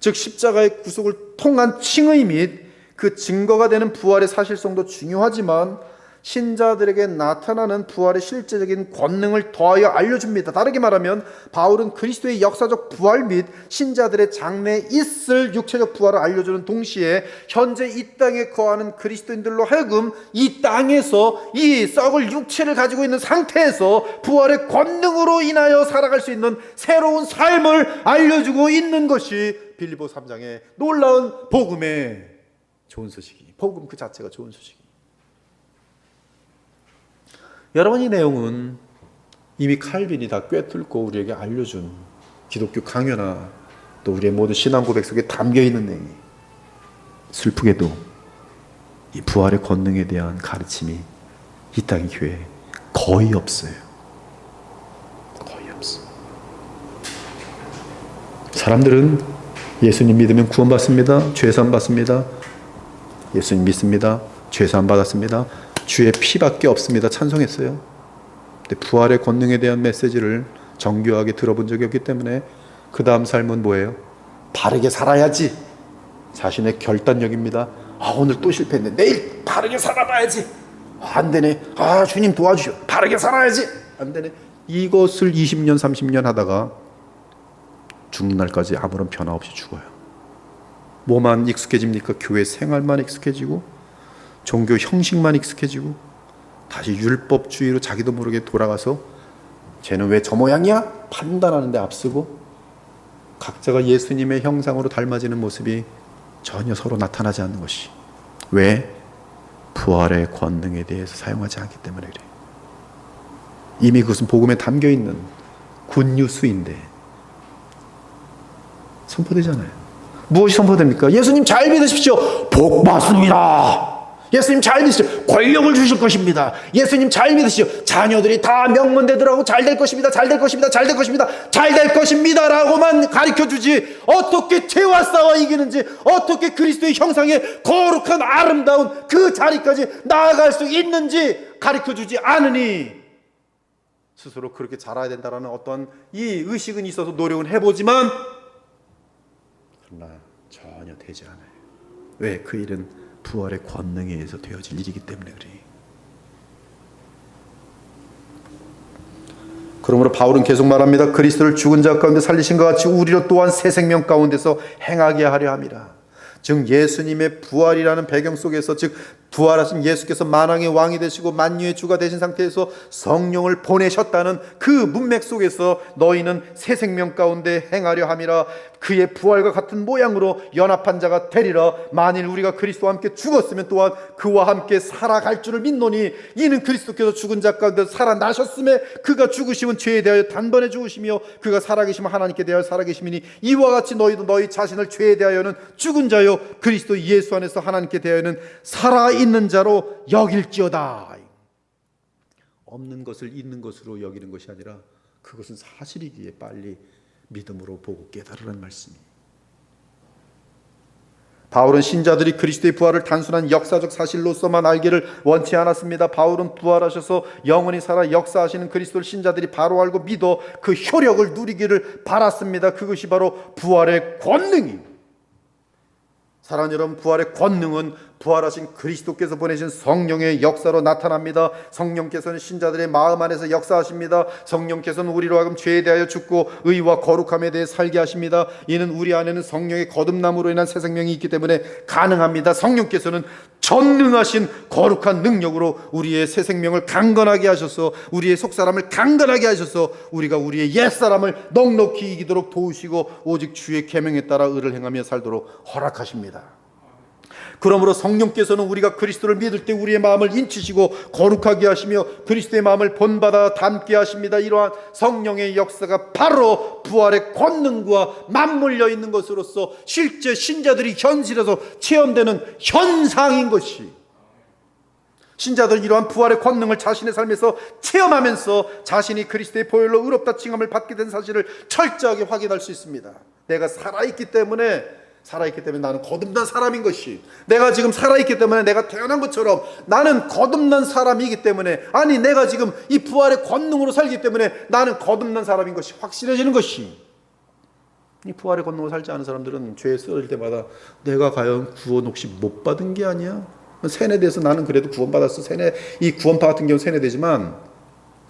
즉 십자가의 구속을 통한 칭의 및 그 증거가 되는 부활의 사실성도 중요하지만 신자들에게 나타나는 부활의 실제적인 권능을 더하여 알려줍니다. 다르게 말하면 바울은 그리스도의 역사적 부활 및 신자들의 장래에 있을 육체적 부활을 알려주는 동시에 현재 이 땅에 거하는 그리스도인들로 하여금 이 땅에서 이 썩을 육체를 가지고 있는 상태에서 부활의 권능으로 인하여 살아갈 수 있는 새로운 삶을 알려주고 있는 것이 빌립보 3장의 놀라운 복음의 좋은 소식이, 복음 그 자체가 좋은 소식이. 여러분, 이 내용은 이미 칼빈이 다 꿰뚫고 우리에게 알려준 기독교 강요나 또 우리의 모든 신앙 고백 속에 담겨있는 내용이, 슬프게도 이 부활의 권능에 대한 가르침이 이 땅의 교회에 거의 없어요. 거의 없어. 사람들은 예수님 믿으면 구원받습니다, 죄사함 받습니다, 예수님 믿습니다, 죄사함 받았습니다, 주의 피밖에 없습니다, 찬송했어요. 근데 부활의 권능에 대한 메시지를 정교하게 들어본 적이 없기 때문에 그 다음 삶은 뭐예요? 바르게 살아야지. 자신의 결단력입니다. 오늘 또 실패했네, 내일 바르게 살아봐야지. 안 되네, 주님 도와주셔, 바르게 살아야지. 안 되네. 이것을 20년 30년 하다가 죽는 날까지 아무런 변화 없이 죽어요. 뭐만 익숙해집니까? 교회 생활만 익숙해지고 종교 형식만 익숙해지고 다시 율법주의로 자기도 모르게 돌아가서 쟤는 왜 저 모양이야? 판단하는 데 앞서고, 각자가 예수님의 형상으로 닮아지는 모습이 전혀 서로 나타나지 않는 것이, 왜? 부활의 권능에 대해서 사용하지 않기 때문에 그래. 이미 그것은 복음에 담겨있는 굿뉴스인데 선포되잖아요. 무엇이 선포됩니까? 예수님 잘 믿으십시오, 복 받습니다. 예수님 잘 믿으시오, 권력을 주실 것입니다. 예수님 잘 믿으시오, 자녀들이 다 명문대들하고 잘 될 것입니다, 잘 될 것입니다, 잘 될 것입니다, 잘 될 것입니다 라고만 가르쳐주지, 어떻게 죄와 싸워 이기는지, 어떻게 그리스도의 형상의 거룩한 아름다운 그 자리까지 나아갈 수 있는지 가르쳐주지 않으니, 스스로 그렇게 자라야 된다는 어떤 이 의식은 있어서 노력은 해보지만 그러나 전혀 되지 않아요. 왜? 그 일은 부활의 권능에 의해서 되어질 일이기 때문에 그래. 그러므로 바울은 계속 말합니다. 그리스도를 죽은 자 가운데 살리신 것 같이 우리로 또한 새 생명 가운데서 행하게 하려 함이라. 즉 예수님의 부활이라는 배경 속에서, 즉 부활하신 예수께서 만왕의 왕이 되시고 만유의 주가 되신 상태에서 성령을 보내셨다는 그 문맥 속에서 너희는 새 생명 가운데 행하려 함이라. 그의 부활과 같은 모양으로 연합한 자가 되리라. 만일 우리가 그리스도와 함께 죽었으면 또한 그와 함께 살아갈 줄을 믿노니 이는 그리스도께서 죽은 자 가운데 살아나셨음에 그가 죽으심은 죄에 대하여 단번에 죽으시며 그가 살아계시면 하나님께 대하여 살아계심이니 이와 같이 너희도 너희 자신을 죄에 대하여는 죽은 자요 그리스도 예수 안에서 하나님께 대하여는 살아있는 자로 여길지어다. 없는 것을 있는 것으로 여기는 것이 아니라 그것은 사실이기에 빨리 믿음으로 보고 깨달으라는 말씀이에요. 바울은 신자들이 그리스도의 부활을 단순한 역사적 사실로서만 알기를 원치 않았습니다. 바울은 부활하셔서 영원히 살아 역사하시는 그리스도를 신자들이 바로 알고 믿어 그 효력을 누리기를 바랐습니다. 그것이 바로 부활의 권능입니다. 사랑하는 여러분, 부활의 권능은 부활하신 그리스도께서 보내신 성령의 역사로 나타납니다. 성령께서는 신자들의 마음 안에서 역사하십니다. 성령께서는 우리로 하여금 죄에 대하여 죽고 의와 거룩함에 대해 살게 하십니다. 이는 우리 안에는 성령의 거듭남으로 인한 새 생명이 있기 때문에 가능합니다. 성령께서는 전능하신 거룩한 능력으로 우리의 새 생명을 강건하게 하셔서 우리의 속사람을 강건하게 하셔서 우리가 우리의 옛사람을 넉넉히 이기도록 도우시고 오직 주의 계명에 따라 의를 행하며 살도록 허락하십니다. 그러므로 성령께서는 우리가 그리스도를 믿을 때 우리의 마음을 인치시고 거룩하게 하시며 그리스도의 마음을 본받아 담게 하십니다. 이러한 성령의 역사가 바로 부활의 권능과 맞물려 있는 것으로서 실제 신자들이 현실에서 체험되는 현상인 것이, 신자들은 이러한 부활의 권능을 자신의 삶에서 체험하면서 자신이 그리스도의 보혈로 의롭다 칭함을 받게 된 사실을 철저하게 확인할 수 있습니다. 내가 살아있기 때문에 나는 거듭난 사람인 것이, 내가 지금 살아있기 때문에 내가 태어난 것처럼 나는 거듭난 사람이기 때문에, 아니 내가 지금 이 부활의 권능으로 살기 때문에 나는 거듭난 사람인 것이 확실해지는 것이, 이 부활의 권능으로 살지 않은 사람들은 죄에 쓰러질 때마다 내가 과연 구원 혹시 못 받은 게 아니야? 세뇌돼서 나는 그래도 구원받았어. 이 구원파 같은 경우는 세뇌되지만,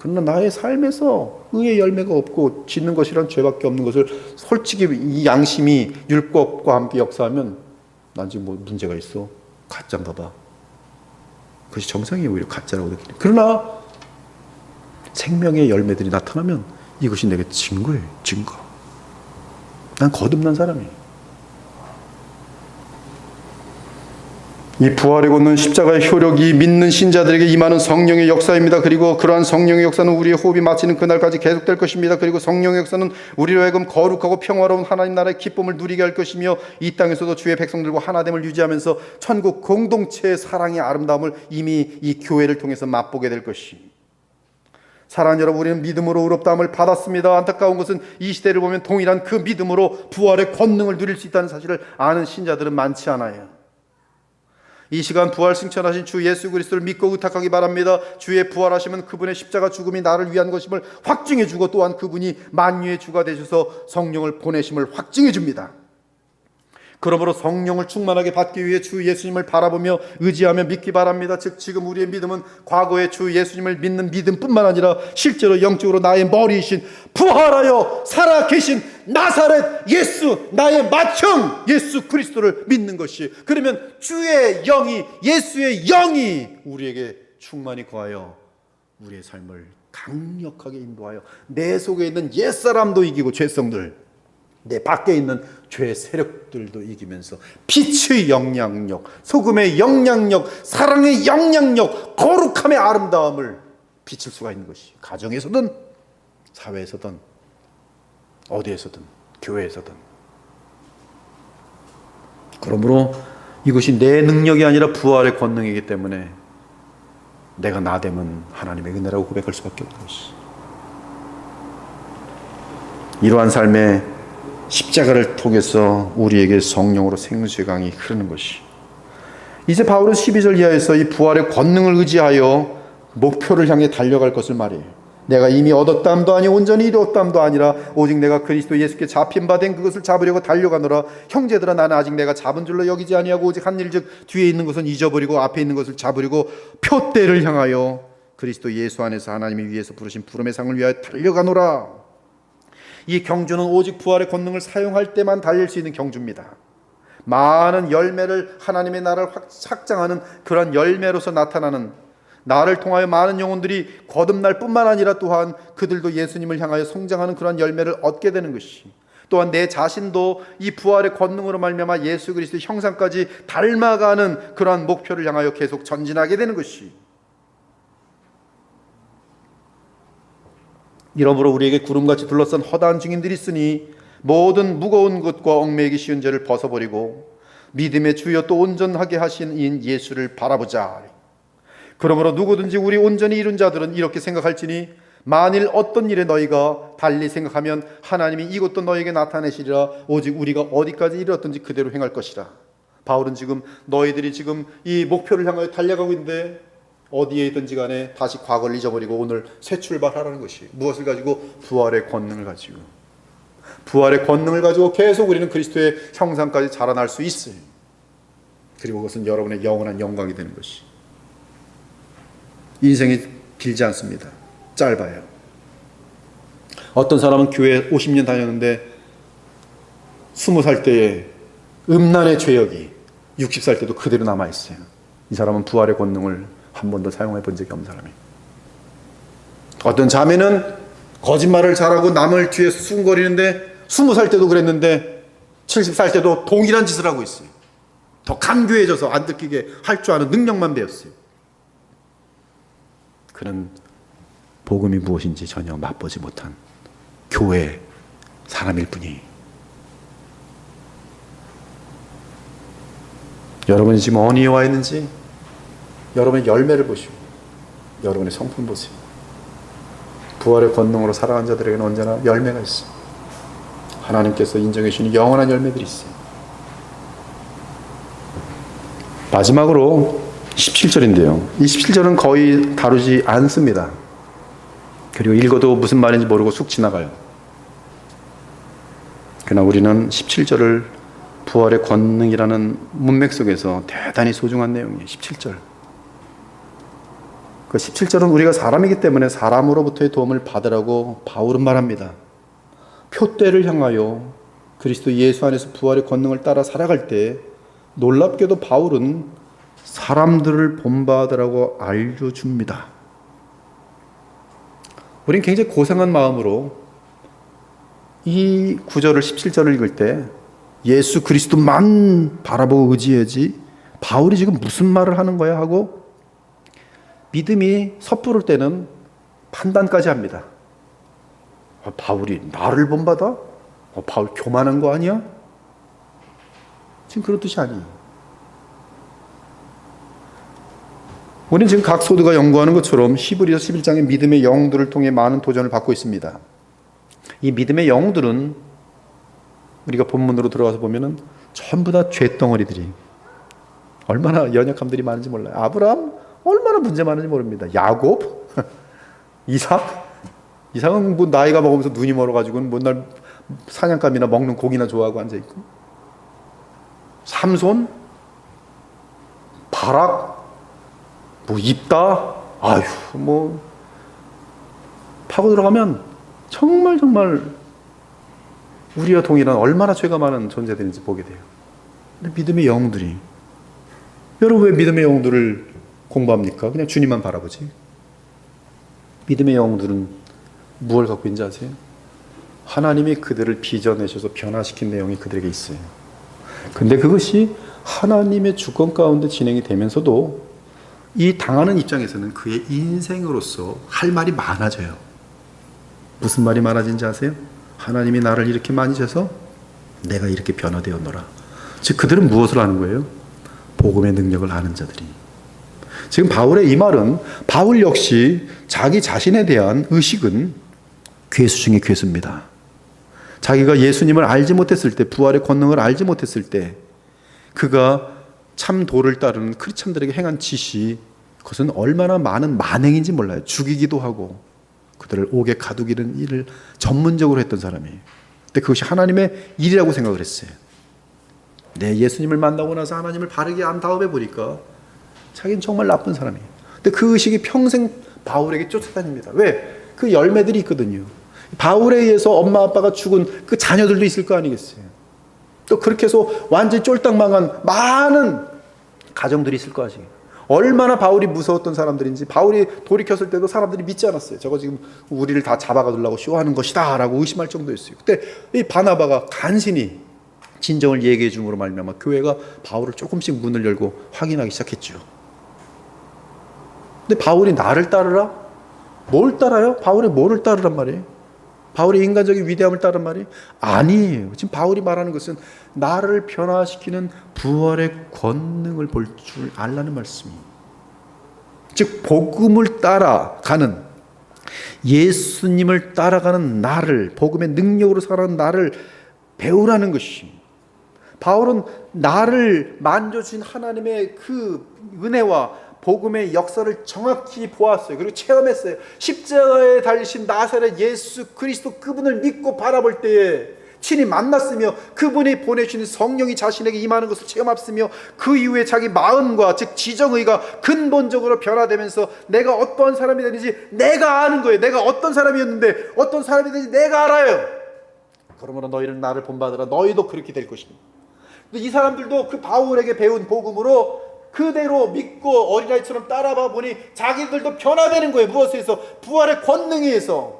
그러나 나의 삶에서 의의 열매가 없고 짓는 것이란 죄밖에 없는 것을 솔직히 이 양심이 율법과 함께 역사하면 난 지금 뭐 문제가 있어? 가짜인가 봐. 그것이 정상이 오히려 가짜라고 느끼는. 그러나 생명의 열매들이 나타나면 이것이 내게 증거예요. 증거. 난 거듭난 사람이에요. 이 부활의 권능, 십자가의 효력이 믿는 신자들에게 임하는 성령의 역사입니다. 그리고 그러한 성령의 역사는 우리의 호흡이 마치는 그날까지 계속될 것입니다. 그리고 성령의 역사는 우리로 하여금 거룩하고 평화로운 하나님 나라의 기쁨을 누리게 할 것이며 이 땅에서도 주의 백성들과 하나됨을 유지하면서 천국 공동체의 사랑의 아름다움을 이미 이 교회를 통해서 맛보게 될 것입니다. 사랑하는 여러분, 우리는 믿음으로 의롭다함을 받았습니다. 안타까운 것은 이 시대를 보면 동일한 그 믿음으로 부활의 권능을 누릴 수 있다는 사실을 아는 신자들은 많지 않아요. 이 시간 부활 승천하신 주 예수 그리스도를 믿고 의탁하기 바랍니다. 주의 부활하심은 그분의 십자가 죽음이 나를 위한 것임을 확증해 주고 또한 그분이 만유의 주가 되셔서 성령을 보내심을 확증해 줍니다. 그러므로 성령을 충만하게 받기 위해 주 예수님을 바라보며 의지하며 믿기 바랍니다. 즉 지금 우리의 믿음은 과거의 주 예수님을 믿는 믿음뿐만 아니라 실제로 영적으로 나의 머리이신 부활하여 살아계신 나사렛 예수, 나의 맏형 예수 그리스도를 믿는 것이, 그러면 주의 영이, 예수의 영이 우리에게 충만히 거하여 우리의 삶을 강력하게 인도하여 내 속에 있는 옛사람도 이기고 죄성들, 내 밖에 있는 죄의 세력들도 이기면서 빛의 영향력, 소금의 영향력, 사랑의 영향력, 거룩함의 아름다움을 비칠 수가 있는 것이, 가정에서든 사회에서든 어디에서든 교회에서든. 그러므로 이것이 내 능력이 아니라 부활의 권능이기 때문에 내가 나됨은 하나님의 은혜라고 고백할 수밖에 없는 것이, 이러한 삶에 십자가를 통해서 우리에게 성령으로 생수의 강이 흐르는 것이, 이제 바울은 12절 이하에서 이 부활의 권능을 의지하여 목표를 향해 달려갈 것을 말해요. 내가 이미 얻었담도 아니 온전히 이루었담도 아니라 오직 내가 그리스도 예수께 잡힌 바 된 그것을 잡으려고 달려가노라. 형제들아, 나는 아직 내가 잡은 줄로 여기지 아니하고 오직 한 일, 즉 뒤에 있는 것은 잊어버리고 앞에 있는 것을 잡으려고 표대를 향하여 그리스도 예수 안에서 하나님이 위에서 부르신 부름의 상을 위하여 달려가노라. 이 경주는 오직 부활의 권능을 사용할 때만 달릴 수 있는 경주입니다. 많은 열매를, 하나님의 나라를 확장하는 그런 열매로서 나타나는, 나를 통하여 많은 영혼들이 거듭날 뿐만 아니라 또한 그들도 예수님을 향하여 성장하는 그런 열매를 얻게 되는 것이, 또한 내 자신도 이 부활의 권능으로 말미암아 예수 그리스도의 형상까지 닮아가는 그러한 목표를 향하여 계속 전진하게 되는 것이, 이러므로 우리에게 구름같이 둘러싼 허다한 증인들이 있으니 모든 무거운 것과 얽매이기 쉬운 죄를 벗어버리고 믿음의 주여 또 온전하게 하신 이인 예수를 바라보자. 그러므로 누구든지 우리 온전히 이룬 자들은 이렇게 생각할지니 만일 어떤 일에 너희가 달리 생각하면 하나님이 이것도 너희에게 나타내시리라. 오직 우리가 어디까지 이르렀든지 그대로 행할 것이라. 바울은 지금 너희들이 지금 이 목표를 향하여 달려가고 있는데 어디에 있든지 간에 다시 과거를 잊어버리고 오늘 새 출발하라는 것이, 무엇을 가지고? 부활의 권능을 가지고. 부활의 권능을 가지고 계속 우리는 그리스도의 형상까지 자라날 수 있어요. 그리고 그것은 여러분의 영원한 영광이 되는 것이. 인생이 길지 않습니다. 짧아요. 어떤 사람은 교회 50년 다녔는데 20살 때의 음란의 죄역이 60살 때도 그대로 남아있어요. 이 사람은 부활의 권능을 한 번도 사용해 본 적이 없는 사람이에요. 어떤 자매는 거짓말을 잘하고 남을 뒤에서 수군거리는데 20살 때도 그랬는데 70살 때도 동일한 짓을 하고 있어요. 더 간교해져서 안 들키게 할 줄 아는 능력만 배웠어요. 그는 복음이 무엇인지 전혀 맛보지 못한 교회 사람일 뿐이. 여러분이 지금 어디에 와 있는지 여러분의 열매를 보시고 여러분의 성품 보세요. 부활의 권능으로 살아간 자들에게는 언제나 열매가 있어요. 하나님께서 인정해 주시는 영원한 열매들이 있어요. 마지막으로 17절인데요. 이 17절은 거의 다루지 않습니다. 그리고 읽어도 무슨 말인지 모르고 쑥 지나가요. 그러나 우리는 17절을 부활의 권능이라는 문맥 속에서 대단히 소중한 내용이에요. 17절. 그 17절은 우리가 사람이기 때문에 사람으로부터의 도움을 받으라고 바울은 말합니다. 표대를 향하여 그리스도 예수 안에서 부활의 권능을 따라 살아갈 때 놀랍게도 바울은 사람들을 본받으라고 알려줍니다. 우린 굉장히 고상한 마음으로 이 구절을 17절을 읽을 때 예수 그리스도만 바라보고 의지해야지 바울이 지금 무슨 말을 하는 거야 하고 믿음이 섣부를 때는 판단까지 합니다. 바울이 나를 본받아? 바울 교만한 거 아니야? 지금 그런 뜻이 아니에요. 우리는 지금 각 소두가 연구하는 것처럼 히브리서 11장의 믿음의 영들을 통해 많은 도전을 받고 있습니다. 이 믿음의 영들은 우리가 본문으로 들어가서 보면은 전부 다 죄덩어리들이 얼마나 연약함들이 많은지 몰라요. 아브라함 얼마나 문제 많은지 모릅니다. 야곱, 이삭은 뭐 나이가 먹으면서 눈이 멀어가지고는 맨날 사냥감이나 먹는 고기나 좋아하고 앉아 있고, 삼손, 바락, 뭐 입다, 뭐 파고 들어가면 정말 우리와 동일한 얼마나 죄가 많은 존재들인지 보게 돼요. 근데 믿음의 영들이, 여러분 왜 믿음의 영들을 공부합니까? 그냥 주님만 바라보지. 믿음의 영들은 무엇을 갖고 있는지 아세요? 하나님이 그들을 빚어내셔서 변화시킨 내용이 그들에게 있어요. 근데 그것이 하나님의 주권 가운데 진행이 되면서도 이 당하는 입장에서는 그의 인생으로서 할 말이 많아져요. 무슨 말이 많아진지 아세요? 하나님이 나를 이렇게 많이 줘서 내가 이렇게 변화되었노라. 즉 그들은 무엇을 아는 거예요? 복음의 능력을 아는 자들이. 지금 바울의 이 말은 바울 역시 자기 자신에 대한 의식은 괴수 중에 괴수입니다. 자기가 예수님을 알지 못했을 때, 부활의 권능을 알지 못했을 때 그가 참 도를 따르는 크리스찬들에게 행한 짓이 그것은 얼마나 많은 만행인지 몰라요. 죽이기도 하고 그들을 옥에 가두기는 일을 전문적으로 했던 사람이에요. 근데 그것이 하나님의 일이라고 생각을 했어요. 네, 예수님을 만나고 나서 하나님을 바르게 안 다음에 보니까 자기는 정말 나쁜 사람이에요. 근데 그 의식이 평생 바울에게 쫓아다닙니다. 왜? 그 열매들이 있거든요. 바울에 의해서 엄마 아빠가 죽은 그 자녀들도 있을 거 아니겠어요. 또 그렇게 해서 완전히 쫄딱 망한 많은 가정들이 있을 거 아시겠어요. 얼마나 바울이 무서웠던 사람들인지. 바울이 돌이켰을 때도 사람들이 믿지 않았어요. 저거 지금 우리를 다 잡아가려고 쇼하는 것이다 라고 의심할 정도였어요. 그때 이 바나바가 간신히 진정을 얘기해 줌으로 말미암아 교회가 바울을 조금씩 문을 열고 확인하기 시작했죠. 근데 바울이 나를 따르라? 뭘 따라요? 바울의 뭐를 따르란 말이에요? 바울의 인간적인 위대함을 따르란 말이에요? 아니에요. 지금 바울이 말하는 것은 나를 변화시키는 부활의 권능을 볼 줄 알라는 말씀이에요. 즉 복음을 따라가는, 예수님을 따라가는 나를, 복음의 능력으로 살아가는 나를 배우라는 것이. 바울은 나를 만져주신 하나님의 그 은혜와 복음의 역사를 정확히 보았어요. 그리고 체험했어요. 십자가에 달리신 나사렛 예수 그리스도, 그분을 믿고 바라볼 때에 친히 만났으며 그분이 보내주신 성령이 자신에게 임하는 것을 체험했으며 그 이후에 자기 마음과 즉 지정의가 근본적으로 변화되면서 내가 어떠한 사람이 되는지 내가 아는 거예요. 내가 어떤 사람이었는데 어떤 사람이 되는지 내가 알아요. 그러므로 너희는 나를 본받으라. 너희도 그렇게 될 것입니다. 이 사람들도 그 바울에게 배운 복음으로 그대로 믿고 어린아이처럼 따라봐 보니 자기들도 변화되는 거예요. 무엇에 의해서? 부활의 권능에 의해서.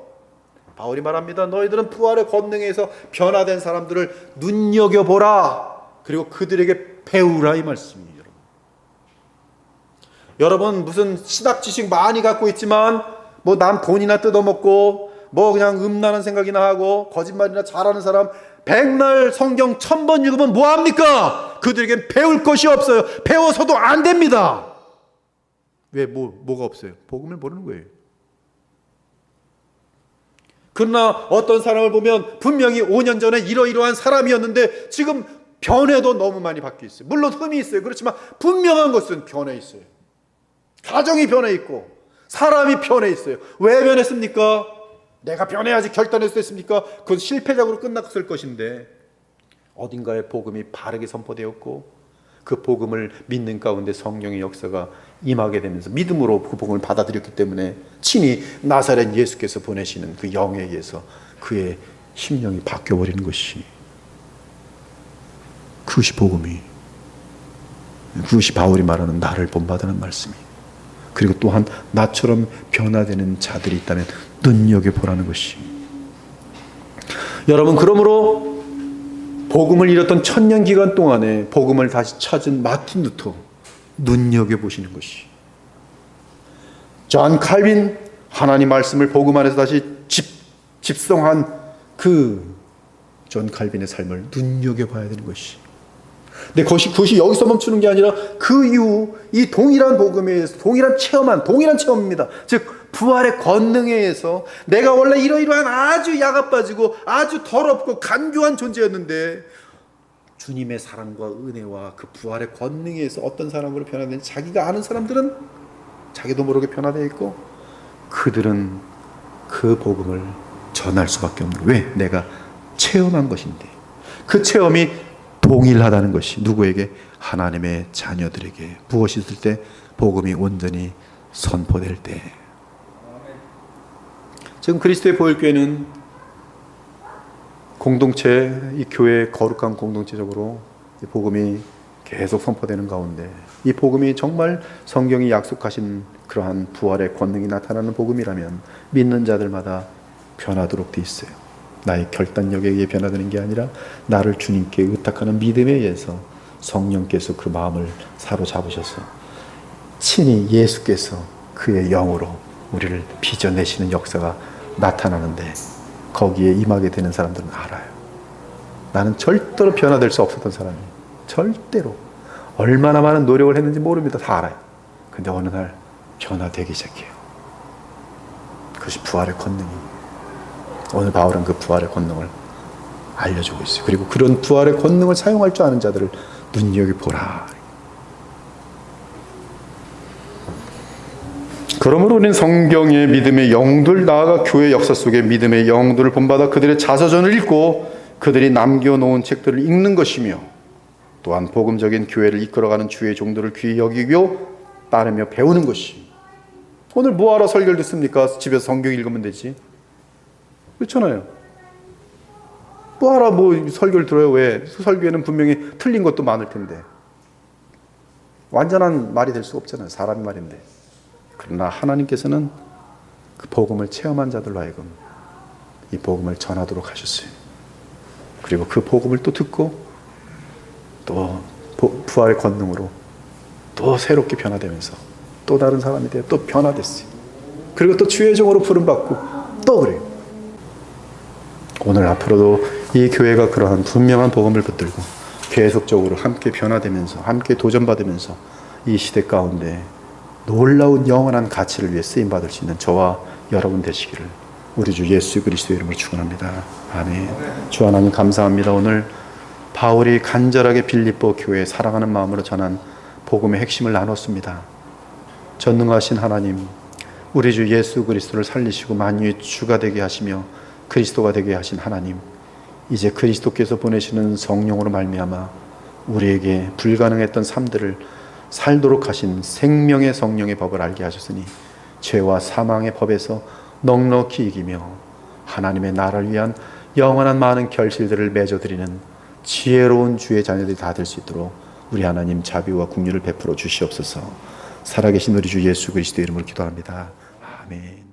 바울이 말합니다. 너희들은 부활의 권능에 의해서 변화된 사람들을 눈여겨보라. 그리고 그들에게 배우라, 이 말씀이에요. 여러분 무슨 신학 지식 많이 갖고 있지만 뭐 남 돈이나 뜯어먹고 뭐 그냥 음란한 생각이나 하고 거짓말이나 잘하는 사람 백날 성경 1000번 읽으면 뭐합니까? 그들에겐 배울 것이 없어요. 배워서도 안 됩니다. 왜? 뭐가 없어요? 복음을 모르는 거예요. 그러나 어떤 사람을 보면 분명히 5년 전에 이러이러한 사람이었는데 지금 변해도 너무 많이 바뀌어 있어요. 물론 흠이 있어요. 그렇지만 분명한 것은 변해 있어요. 가정이 변해 있고 사람이 변해 있어요. 왜 변했습니까? 내가 변해야지 결단했을 습니까? 그건 실패작으로 끝났을 것인데 어딘가에 복음이 바르게 선포되었고 그 복음을 믿는 가운데 성령의 역사가 임하게 되면서 믿음으로 그 복음을 받아들였기 때문에 친히 나사렛 예수께서 보내시는 그 영에 의해서 그의 심령이 바뀌어버리는 것이, 그것이 복음이, 그것이 바울이 말하는 나를 본받으는 말씀이에요. 그리고 또한 나처럼 변화되는 자들이 있다면 눈여겨보라는 것이. 여러분 그러므로 복음을 잃었던 1000년 기간 동안에 복음을 다시 찾은 마틴 루터 눈여겨보시는 것이. 존 칼빈 하나님 말씀을 복음 안에서 다시 집성한 그 존 칼빈의 삶을 눈여겨봐야 되는 것이. 근데 그것이 여기서 멈추는 게 아니라 그 이후 이 동일한 복음에 의해서 동일한 체험입니다. 즉 부활의 권능에 의해서 내가 원래 이러이러한 아주 야가 빠지고 아주 더럽고 간교한 존재였는데 주님의 사랑과 은혜와 그 부활의 권능에 의해서 어떤 사람으로 변화되는지 자기가 아는 사람들은 자기도 모르게 변화되어 있고 그들은 그 복음을 전할 수밖에 없는 거예요. 왜? 내가 체험한 것인데. 그 체험이 동일하다는 것이 누구에게? 하나님의 자녀들에게. 무엇이 있을 때? 복음이 온전히 선포될 때. 지금 그리스도의 보혈교회는 공동체, 이 교회의 거룩한 공동체적으로 이 복음이 계속 선포되는 가운데 이 복음이 정말 성경이 약속하신 그러한 부활의 권능이 나타나는 복음이라면 믿는 자들마다 변하도록 돼 있어요. 나의 결단력에 의해 변화되는 게 아니라 나를 주님께 의탁하는 믿음에 의해서 성령께서 그 마음을 사로잡으셔서 친히 예수께서 그의 영으로 우리를 빚어내시는 역사가 나타나는데 거기에 임하게 되는 사람들은 알아요. 나는 절대로 변화될 수 없었던 사람이에요. 절대로. 얼마나 많은 노력을 했는지 모릅니다. 다 알아요. 근데 어느 날 변화되기 시작해요. 그것이 부활의 권능이에요. 오늘 바울은 그 부활의 권능을 알려주고 있어요. 그리고 그런 부활의 권능을 사용할 줄 아는 자들을 눈여겨보라. 그러므로 우리는 성경의 믿음의 영들, 나아가 교회 역사 속의 믿음의 영들을 본받아 그들의 자서전을 읽고 그들이 남겨놓은 책들을 읽는 것이며, 또한 복음적인 교회를 이끌어가는 주의 종들을 귀히 여기고 따르며 배우는 것이. 오늘 뭐하러 설교를 듣습니까? 집에서 성경 읽으면 되지. 그렇잖아요. 뭐하러 설교를 들어요? 왜? 설교에는 분명히 틀린 것도 많을 텐데. 완전한 말이 될 수 없잖아요. 사람의 말인데. 그러나 하나님께서는 그 복음을 체험한 자들로 하여금 이 복음을 전하도록 하셨어요. 그리고 그 복음을 또 듣고 또 부활의 권능으로 또 새롭게 변화되면서 또 다른 사람이 되어 또 변화됐어요. 그리고 또 주의 종으로 부름받고 또 그래요. 오늘 앞으로도 이 교회가 그러한 분명한 복음을 붙들고 계속적으로 함께 변화되면서 함께 도전받으면서 이 시대 가운데 놀라운 영원한 가치를 위해 쓰임받을 수 있는 저와 여러분 되시기를 우리 주 예수 그리스도의 이름으로 축원합니다. 아멘. 주 하나님 감사합니다. 오늘 바울이 간절하게 빌립보 교회에 사랑하는 마음으로 전한 복음의 핵심을 나눴습니다. 전능하신 하나님, 우리 주 예수 그리스도를 살리시고 만유의 주가 되게 하시며 그리스도가 되게 하신 하나님, 이제 그리스도께서 보내시는 성령으로 말미암아 우리에게 불가능했던 삶들을 살도록 하신 생명의 성령의 법을 알게 하셨으니 죄와 사망의 법에서 넉넉히 이기며 하나님의 나라를 위한 영원한 많은 결실들을 맺어드리는 지혜로운 주의 자녀들이 다 될 수 있도록 우리 하나님 자비와 긍휼을 베풀어 주시옵소서. 살아계신 우리 주 예수 그리스도의 이름으로 기도합니다. 아멘.